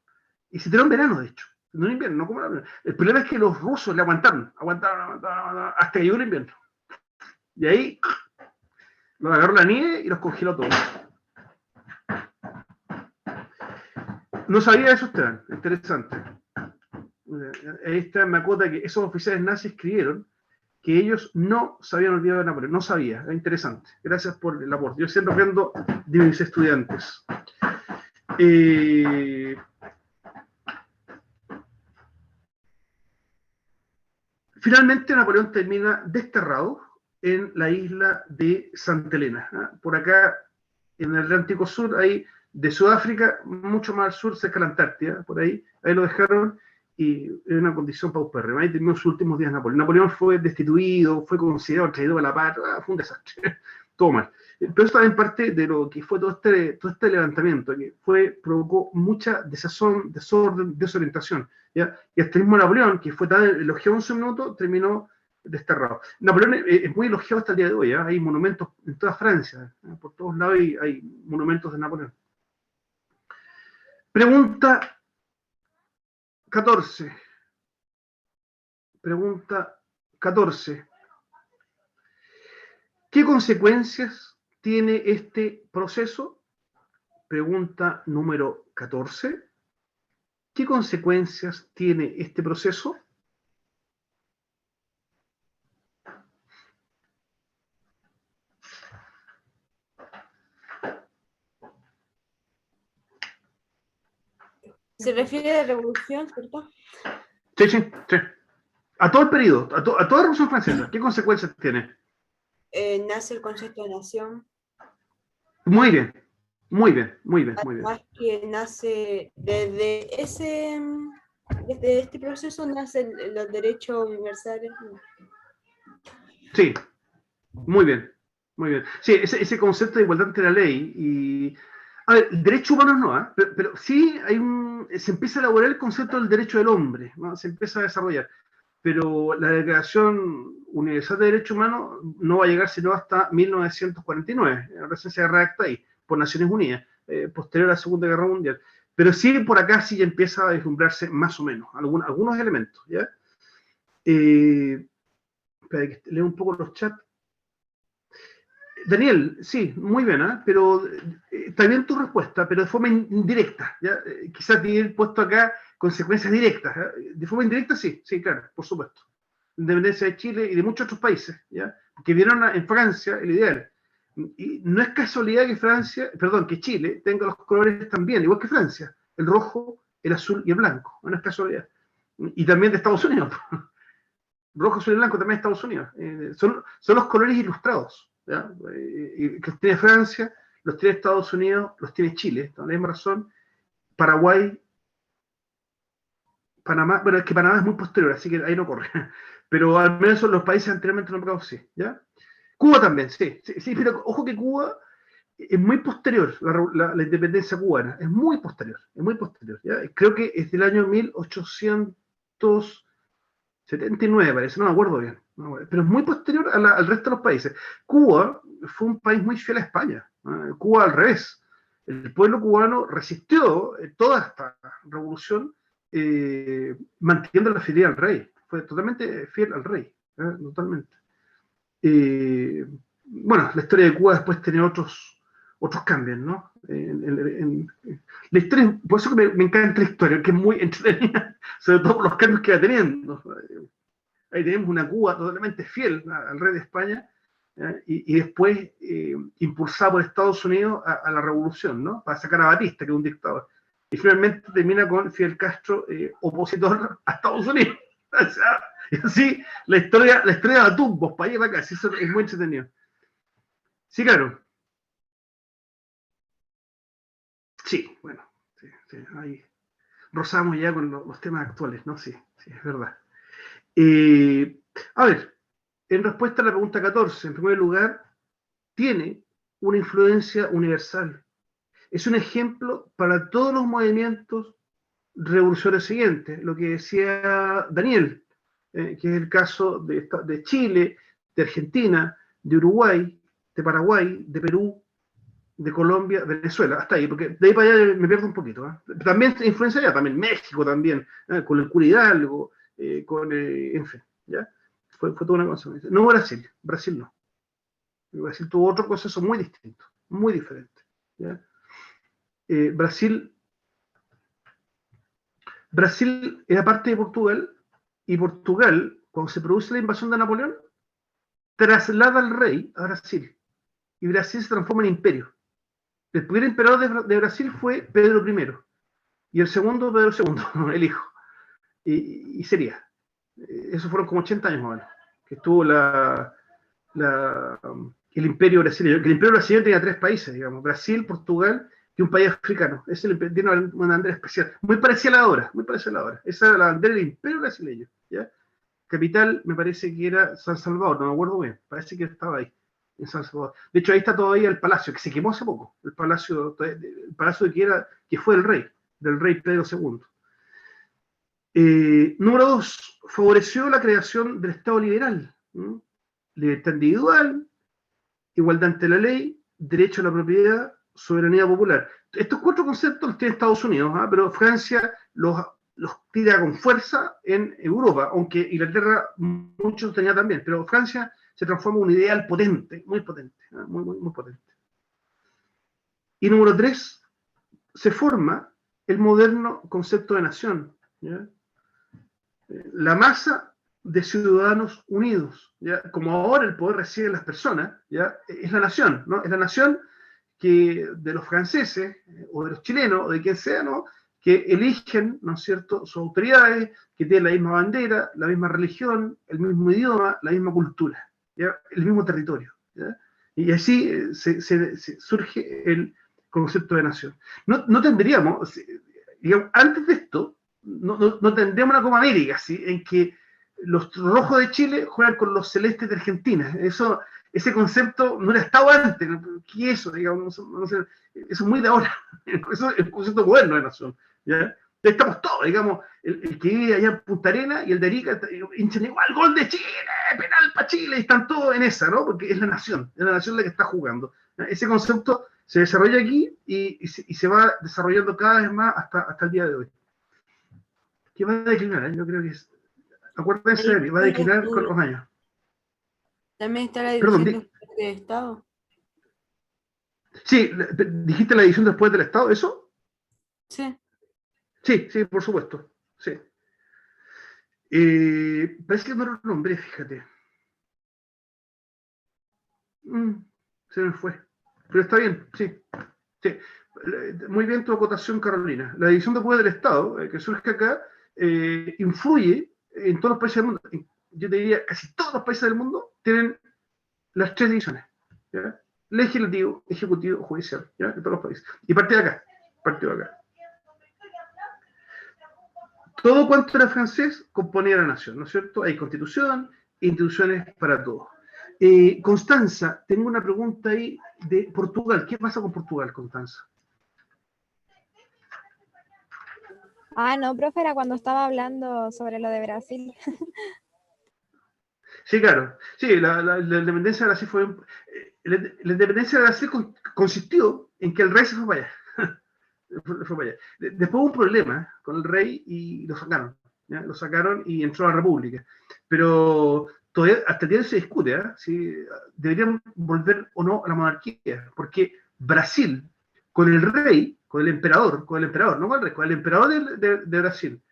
Y se tiró en verano, de hecho. No en invierno, no como el problema es que los rusos le aguantaron, hasta que llegó el invierno. Y ahí los agarró la nieve y los congeló todos. No sabía eso, Esteban. Interesante. Ahí está, me acota que esos oficiales nazis escribieron que ellos no se habían olvidado de Napoleón. No sabía, es interesante. Gracias por el aporte. Yo siempre aprendo de mis estudiantes. Finalmente Napoleón termina desterrado en la isla de Santa Elena. Por acá, en el Atlántico Sur, ahí de Sudáfrica, mucho más al sur, cerca de la Antártida, por ahí lo dejaron y en una condición paupérrima. Ahí terminó sus últimos días Napoleón. Napoleón fue destituido, fue considerado traidor a la patria, fue un desastre, todo mal. Pero eso también parte de lo que fue todo este levantamiento, que provocó mucha desazón, desorden, desorientación, ¿ya? Y hasta el mismo Napoleón, que fue tan elogiado en su minuto, terminó desterrado. Napoleón es muy elogiado hasta el día de hoy, ¿eh? Hay monumentos en toda Francia, ¿eh? Por todos lados hay monumentos de Napoleón. Pregunta 14. Pregunta 14. ¿Qué consecuencias tiene este proceso? Pregunta número 14. ¿Qué consecuencias tiene este proceso? Se refiere a la revolución, ¿cierto? Sí. A todo el periodo, a toda la Revolución Francesa. ¿Qué consecuencias tiene? Nace el concepto de nación. Muy bien. Además que nace desde este proceso nacen los derechos universales. Sí, muy bien. Sí, ese concepto de igualdad ante la ley y... A ver, derechos humanos no, ¿eh? Pero sí se empieza a elaborar el concepto del derecho del hombre, ¿no? Se empieza a desarrollar. Pero la Declaración Universal de Derechos Humanos no va a llegar sino hasta 1949, recién se redacta ahí, por Naciones Unidas, posterior a la Segunda Guerra Mundial. Pero sí, por acá sí ya empieza a vislumbrarse más o menos, algunos elementos, ¿ya? Espera, que leo un poco los chats. Daniel, sí, muy bien, ¿eh? Pero está bien tu respuesta, pero de forma indirecta, ¿ya? Quizás tiene puesto acá consecuencias directas, ¿eh? De forma indirecta, sí, claro, por supuesto. Independencia de Chile y de muchos otros países, ¿ya? Porque vieron en Francia el ideal. Y no es casualidad que Chile tenga los colores también, igual que Francia, el rojo, el azul y el blanco, no es casualidad. Y también de Estados Unidos. Rojo, azul y blanco también de Estados Unidos. Son los colores ilustrados, ¿ya? Que tiene Francia, los tiene Estados Unidos, los tiene Chile, por la misma razón, Paraguay, Panamá, bueno, es que Panamá es muy posterior, así que ahí no corre, pero al menos son los países anteriormente nombrados, sí, ¿ya? Cuba también, sí, pero ojo que Cuba es muy posterior, la independencia cubana, es muy posterior, ¿ya? Creo que es del año 1879, parece, no me acuerdo bien, pero es muy posterior al resto de los países. Cuba fue un país muy fiel a España, Cuba al revés, el pueblo cubano resistió toda esta revolución manteniendo la fidelidad al rey, fue totalmente fiel al rey, totalmente. Bueno, la historia de Cuba después tenía otros cambios, ¿no? La historia, por eso que me encanta la historia, que es muy entretenida, sobre todo por los cambios que va teniendo. Ahí tenemos una Cuba totalmente fiel al rey de España, y después impulsada por Estados Unidos a la revolución, ¿no? Para sacar a Batista, que es un dictador. Y finalmente termina con Fidel Castro, opositor a Estados Unidos. O sea, sí, la historia de tumbos, para allá y para acá, sí, eso es muy entretenido. Sí, claro. Sí, bueno, sí, ahí rozamos ya con los temas actuales, ¿no? Sí, es verdad. A ver, en respuesta a la pregunta 14, en primer lugar, tiene una influencia universal. Es un ejemplo para todos los movimientos revolucionarios siguientes, lo que decía Daniel, que es el caso de Chile, de Argentina, de Uruguay, de Paraguay, de Perú, de Colombia, Venezuela, hasta ahí, porque de ahí para allá me pierdo un poquito. También influencia allá, también México, también, con el cura Hidalgo, en fin, ¿ya? Fue toda una cosa. No Brasil no. Brasil tuvo otro proceso muy distinto, muy diferente, ¿ya? Brasil era parte de Portugal, y Portugal, cuando se produce la invasión de Napoleón, traslada al rey a Brasil, y Brasil se transforma en imperio. El primer emperador de Brasil fue Pedro I, y el segundo Pedro II, el hijo, y sería. Esos fueron como 80 años más o menos, que estuvo el imperio brasileño. El imperio brasileño tenía 3 países, digamos, Brasil, Portugal y un país africano. Ese tiene una bandera especial, muy parecida a la ahora, Esa era la bandera del imperio brasileño, ¿ya? Capital, me parece que era San Salvador, no me acuerdo bien, parece que estaba ahí, en San Salvador. De hecho, ahí está todavía el palacio, que se quemó hace poco, el palacio que fue del rey Pedro II. Número 2, favoreció la creación del Estado liberal, ¿no? Libertad individual, igualdad ante la ley, derecho a la propiedad, soberanía popular. Estos 4 conceptos los tiene Estados Unidos, pero Francia los tira con fuerza en Europa, aunque Inglaterra muchos tenía también, pero Francia se transforma en un ideal potente, muy potente, muy potente. Y número 3, se forma el moderno concepto de nación, ¿ya? La masa de ciudadanos unidos, ¿ya? Como ahora el poder reside en las personas, ¿ya? Es la nación, ¿no? Es la nación que de los franceses, o de los chilenos, o de quien sea, ¿no? Que eligen, ¿no es cierto?, sus autoridades, que tienen la misma bandera, la misma religión, el mismo idioma, la misma cultura, ¿ya? El mismo territorio, ¿ya? Y así se surge el concepto de nación. No tendríamos, digamos, antes de esto, no tendríamos una Copa América, ¿sí? En que los rojos de Chile juegan con los celestes de Argentina. Ese concepto no era estado antes. ¿Qué es eso? Digamos, no sé, eso es muy de ahora. Eso es el concepto moderno de nación, ¿ya? Estamos todos, digamos, el que vive allá en Punta Arenas y el de Arica hinchan igual, gol de Chile, penal para Chile, y están todos en esa, ¿no? Porque es la nación la que está jugando. Ese concepto se desarrolla aquí y se va desarrollando cada vez más hasta el día de hoy. Que va a declinar, ¿eh? Yo creo que acuérdense de mí, va a declinar con los años. También está la división de Estado. Sí, ¿dijiste la división después del Estado, eso? Sí. Sí, por supuesto, sí. Parece que no lo nombré, fíjate. Se me fue. Pero está bien, sí. Muy bien tu acotación, Carolina. La división de poder del Estado, que surge acá, influye en todos los países del mundo. Yo te diría, casi todos los países del mundo tienen las 3 divisiones, ¿ya? legislativo, ejecutivo, judicial, ¿ya? De todos los países. Y partió de acá, partió de acá. Todo cuanto era francés componía la nación, ¿no es cierto? Hay constitución, instituciones para todos. Constanza, tengo una pregunta ahí de Portugal. ¿Qué pasa con Portugal, Constanza? Ah, no, profe, era cuando estaba hablando sobre lo de Brasil. Sí, claro. Sí, la independencia de Brasil fue... la independencia de Brasil consistió en que el rey se fue para allá. Fue para allá. Después hubo un problema con el rey y lo sacaron. ¿Ya? Lo sacaron y entró a la república. Pero todavía hasta el día de hoy se discute si deberían volver o no a la monarquía. Porque Brasil, con el rey, con el emperador, no con el rey, con el emperador de Brasil,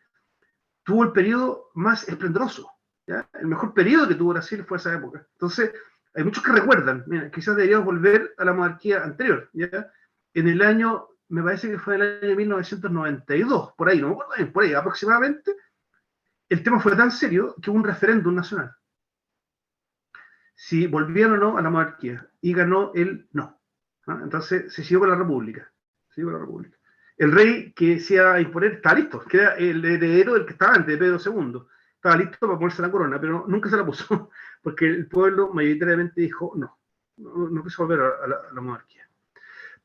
tuvo el periodo más esplendoroso. ¿Ya? El mejor periodo que tuvo Brasil fue esa época. Entonces, hay muchos que recuerdan, mira, quizás deberíamos volver a la monarquía anterior. ¿Ya? En el año, me parece que fue en el año 1992, por ahí, no me acuerdo bien, por ahí aproximadamente, el tema fue tan serio que hubo un referéndum nacional. Si volvían o no a la monarquía, y ganó el no. Entonces, se siguió con la república. El rey que se iba a imponer estaba listo, que era el heredero del que estaba antes, de Pedro II. Estaba listo para ponerse la corona, pero nunca se la puso, porque el pueblo mayoritariamente dijo no quiso volver a la monarquía.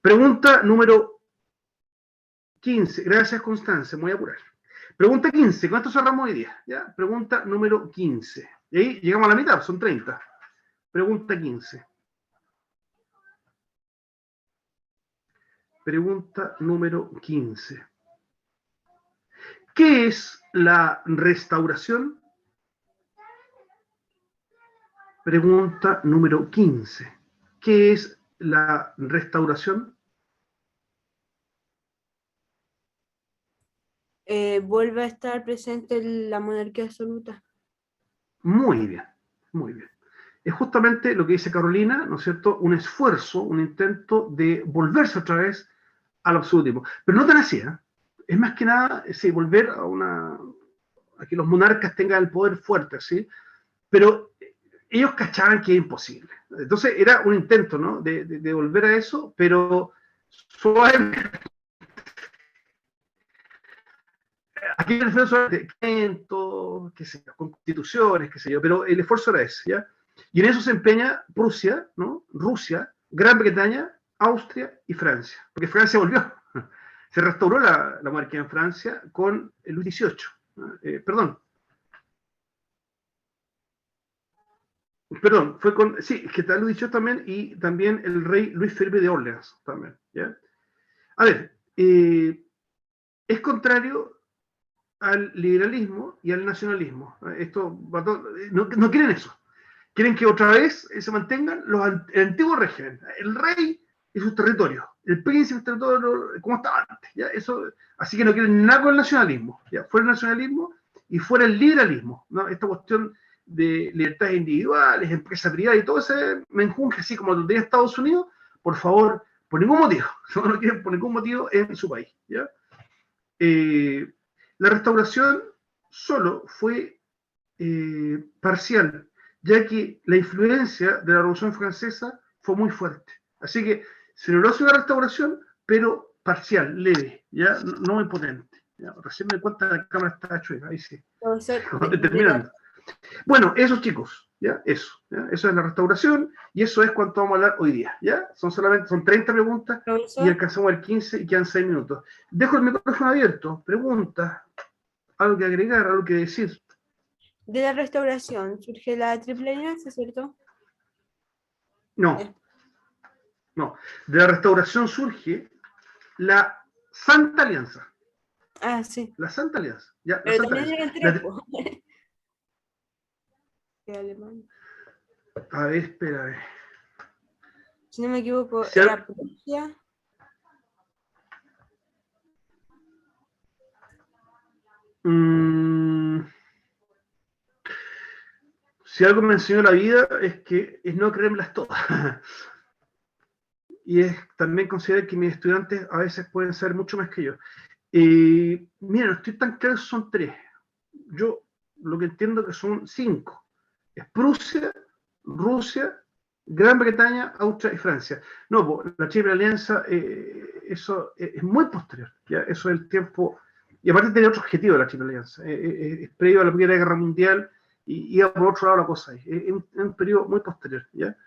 Pregunta número 15. Gracias, Constanza, me voy a apurar. Pregunta 15. ¿Cuánto cerramos hoy día? ¿Ya? Pregunta número 15. Y ahí llegamos a la mitad, son 30. Pregunta 15. Pregunta número 15. ¿Qué es la restauración? Pregunta número 15. ¿Qué es la restauración? Vuelve a estar presente la monarquía absoluta. Muy bien, muy bien. Es justamente lo que dice Carolina, ¿no es cierto? Un esfuerzo, un intento de volverse otra vez al absolutismo. Pero no tan así, ¿eh? Es más que nada, sí, volver a que los monarcas tengan el poder fuerte, ¿sí? Pero ellos cachaban que es imposible. Entonces era un intento, ¿no? De volver a eso, pero suavemente. Aquí me refiero solamente a qué sé yo, con constituciones, qué sé yo, pero el esfuerzo era ese, ¿ya? Y en eso se empeña Prusia, ¿no? Rusia, Gran Bretaña, Austria y Francia, porque Francia volvió. Se restauró la monarquía en Francia con Luis XVIII. Perdón, fue con, sí, que está Luis XVIII también, y también el rey Luis Felipe de Orleans también, ¿ya? A ver, es contrario al liberalismo y al nacionalismo. Esto no quieren eso. Quieren que otra vez se mantengan el antiguo régimen. El rey y sus territorios. El príncipe y sus territorios como estaba antes. ¿Ya? Eso, así que no quieren nada con el nacionalismo. ¿Ya? Fuera el nacionalismo y fuera el liberalismo. ¿No? Esta cuestión de libertades individuales, empresa privada y todo ese menjunje, así como lo tenía Estados Unidos, por favor, por ningún motivo. No quieren por ningún motivo en su país. ¿Ya? La restauración solo fue parcial, ya que la influencia de la Revolución Francesa fue muy fuerte. Así que se logró hacer una restauración, pero parcial, leve, ya no muy potente. Ya, recién me cuenta que la cámara está chueca, ahí sí. Terminando. Bueno, eso, chicos, ¿ya? Eso es la restauración y eso es cuanto vamos a hablar hoy día, ¿ya? Son 30 preguntas y alcanzamos el 15 y quedan 6 minutos. Dejo el micrófono abierto, preguntas, algo que agregar, algo que decir. De la restauración surge la Triple Alianza, ¿cierto? No. De la restauración surge la Santa Alianza. Ah, sí. La Santa Alianza. Ya, pero Santa también Alianza. Alemania. A ver, espera. Si no me equivoco, era Prusia. Si algo me enseñó la vida es no creerlas todas. Y es también considerar que mis estudiantes a veces pueden ser mucho más que yo. Mira, no estoy tan claro, son 3. Yo lo que entiendo que son 5. Es Prusia, Rusia, Gran Bretaña, Austria y Francia. No, pues, la Triple Alianza, eso es muy posterior, ¿ya? Eso es el tiempo, y aparte tiene otro objetivo la Triple Alianza, es previo a la Primera Guerra Mundial, y iba por otro lado la cosa ahí, es un periodo muy posterior, ¿ya?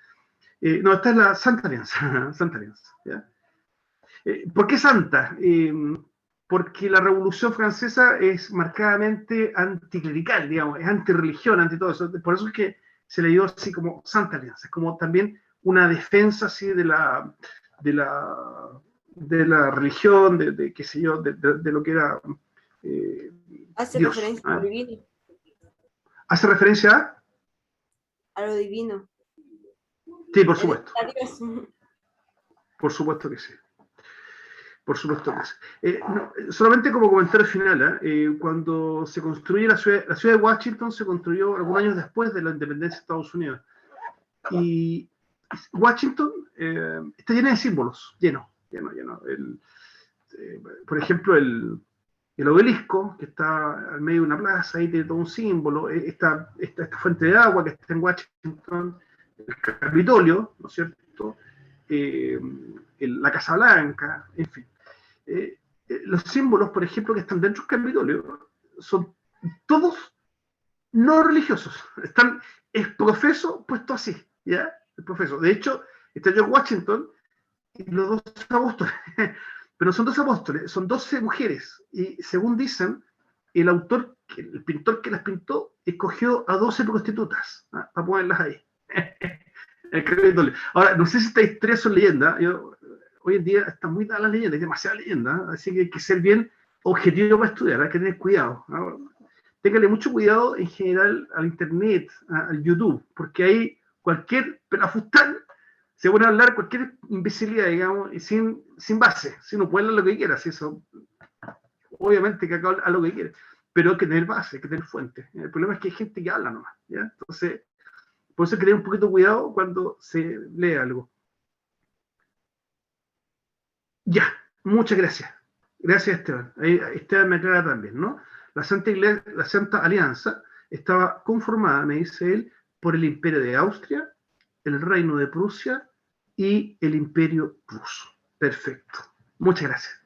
No, esta es la Santa Alianza, Santa Alianza, ¿ya? ¿Por qué Santa? Porque la Revolución Francesa es marcadamente anticlerical, digamos, es antirreligión, anti todo eso, por eso es que se le dio así como Santa Alianza, es como también una defensa así de la religión, de qué sé yo, de lo que era Hace Dios. referencia a lo divino. ¿Hace referencia A lo divino. Sí, por supuesto. A Dios. Por supuesto que sí. Por supuesto que sí. No, solamente como comentario final, cuando se construye la ciudad de Washington se construyó algunos años después de la independencia de Estados Unidos. Y Washington está llena de símbolos, lleno. Por ejemplo, el obelisco, que está al medio de una plaza, ahí tiene todo un símbolo, esta fuente de agua que está en Washington, el Capitolio, ¿no es cierto? La Casa Blanca, en fin. Los símbolos, por ejemplo, que están dentro del Capitolio, son todos no religiosos. Es profeso puesto así, ¿ya? El profeso. De hecho, está George Washington y los 12 apóstoles. Pero no son 12 apóstoles, son 12 mujeres. Y según dicen, el autor, el pintor que las pintó, escogió a 12 prostitutas, ¿ah? Para ponerlas ahí. El Capitolio. Ahora, no sé si esta historia son leyendas. Hoy en día están muy dadas las leyendas, hay demasiada leyenda, así que hay que ser bien objetivo para estudiar, hay que tener cuidado. Téngale mucho cuidado en general al internet, al YouTube, porque ahí cualquier pelafustán se pone a hablar cualquier imbecilidad, digamos, y sin base. Si uno puede hablar lo que quiera, si eso, obviamente que acá habla lo que quiere, pero hay que tener base, hay que tener fuente. El problema es que hay gente que habla nomás, ¿ya? Entonces, por eso hay que tener un poquito de cuidado cuando se lee algo. Ya, muchas gracias. Gracias, Esteban. Ahí Esteban me aclara también, ¿no? La Santa Alianza estaba conformada, me dice él, por el Imperio de Austria, el Reino de Prusia y el Imperio Ruso. Perfecto. Muchas gracias.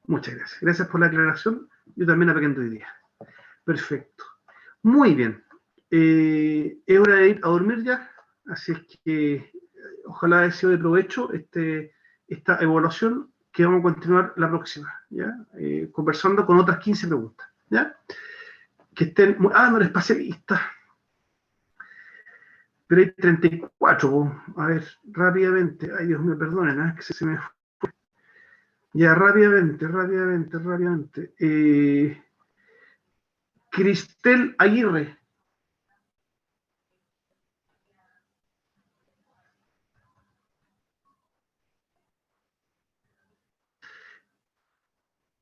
Muchas gracias. Gracias por la aclaración. Yo también aprendo hoy día. Perfecto. Muy bien. Es hora de ir a dormir ya, así es que ojalá haya sido de provecho esta evaluación, que vamos a continuar la próxima, ¿ya? Conversando con otras 15 preguntas, ¿ya? Que estén... no les pasé lista. Pero hay 34, po. A ver, rápidamente. Ay, Dios mío, perdonen, ¿eh? Que se me fue. Ya, rápidamente. Cristel Aguirre.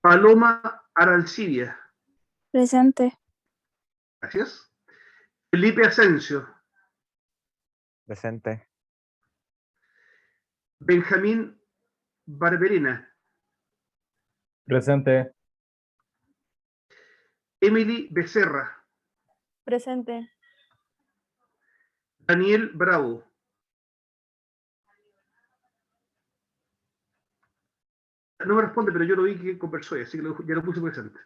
Paloma Arancibia. Presente. Gracias. Felipe Asensio. Presente. Benjamín Barberena. Presente. Emily Becerra. Presente. Daniel Bravo. No me responde, pero yo lo vi que conversó, así que ya lo puse presente.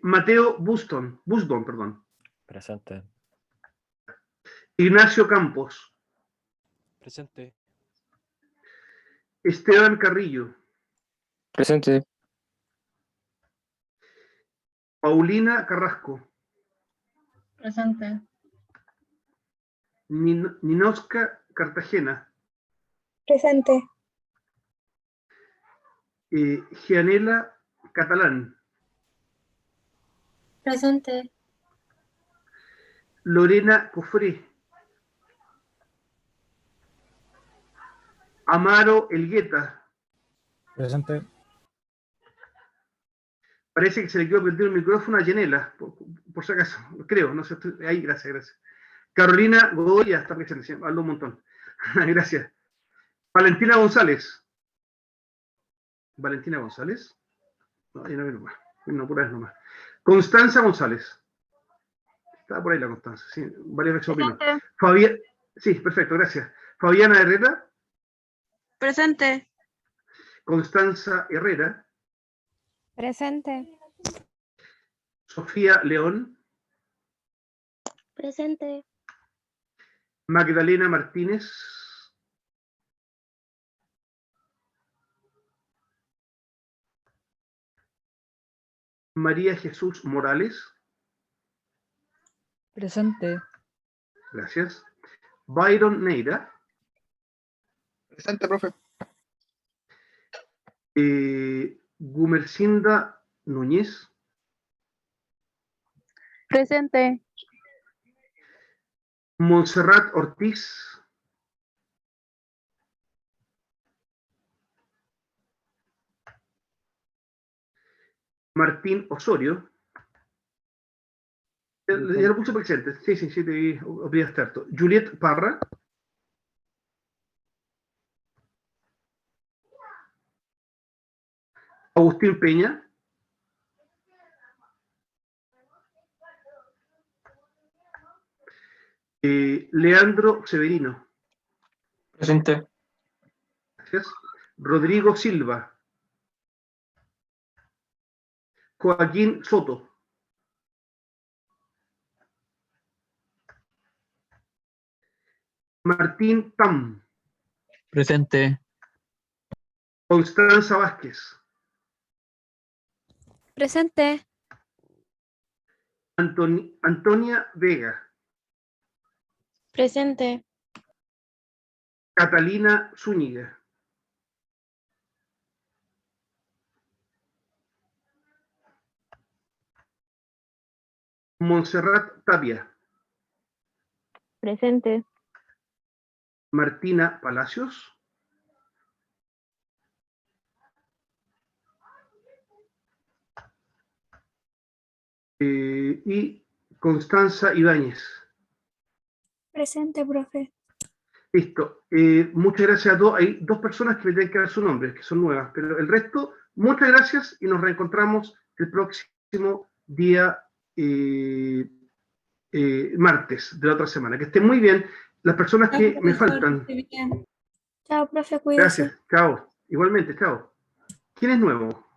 Mateo Buston, perdón. Presente. Ignacio Campos. Presente. Esteban Carrillo. Presente. Paulina Carrasco. Presente. Ninosca Cartagena. Presente. Gianela Catalán. Presente. Lorena Cofré. Amaro Elgueta. Presente. Parece que se le quedó prendido el micrófono a Yanela, por si acaso, creo, no sé, ahí, gracias. Carolina Godoya está presente, sí, habló un montón. Gracias. Valentina González. Valentina González. No, ahí no veo nomás. No, por ahí nomás. Constanza González. Estaba por ahí la Constanza, sí, varias veces opinó. Fabián, sí, perfecto, gracias. Fabiana Herrera, Presente. Constanza Herrera, Presente. Sofía León, Presente. Magdalena Martínez, María Jesús Morales, Presente. gracias. Byron Neira, Presente, profe. Gumercinda Núñez, Presente. Montserrat Ortiz, Martín Osorio, ya lo puse presente, sí, te vi, obligaste harto. Juliet Parra, Agustín Peña, Leandro Severino, Presente. gracias. Rodrigo Silva, Joaquín Soto, Martín Tam, Presente. Constanza Vázquez, Presente. Antonia Vega, Presente. Catalina Zúñiga, Montserrat Tapia, Presente. Martina Palacios, y Constanza Ibáñez. Presente, profe. Listo. Muchas gracias a todos. Hay 2 personas que me tienen que dar su nombre, que son nuevas, pero el resto, muchas gracias y nos reencontramos el próximo día martes de la otra semana. Que estén muy bien. Las personas que me faltan. Chao, profe, cuídese. Gracias. Chao. Igualmente, chao. ¿Quién es nuevo?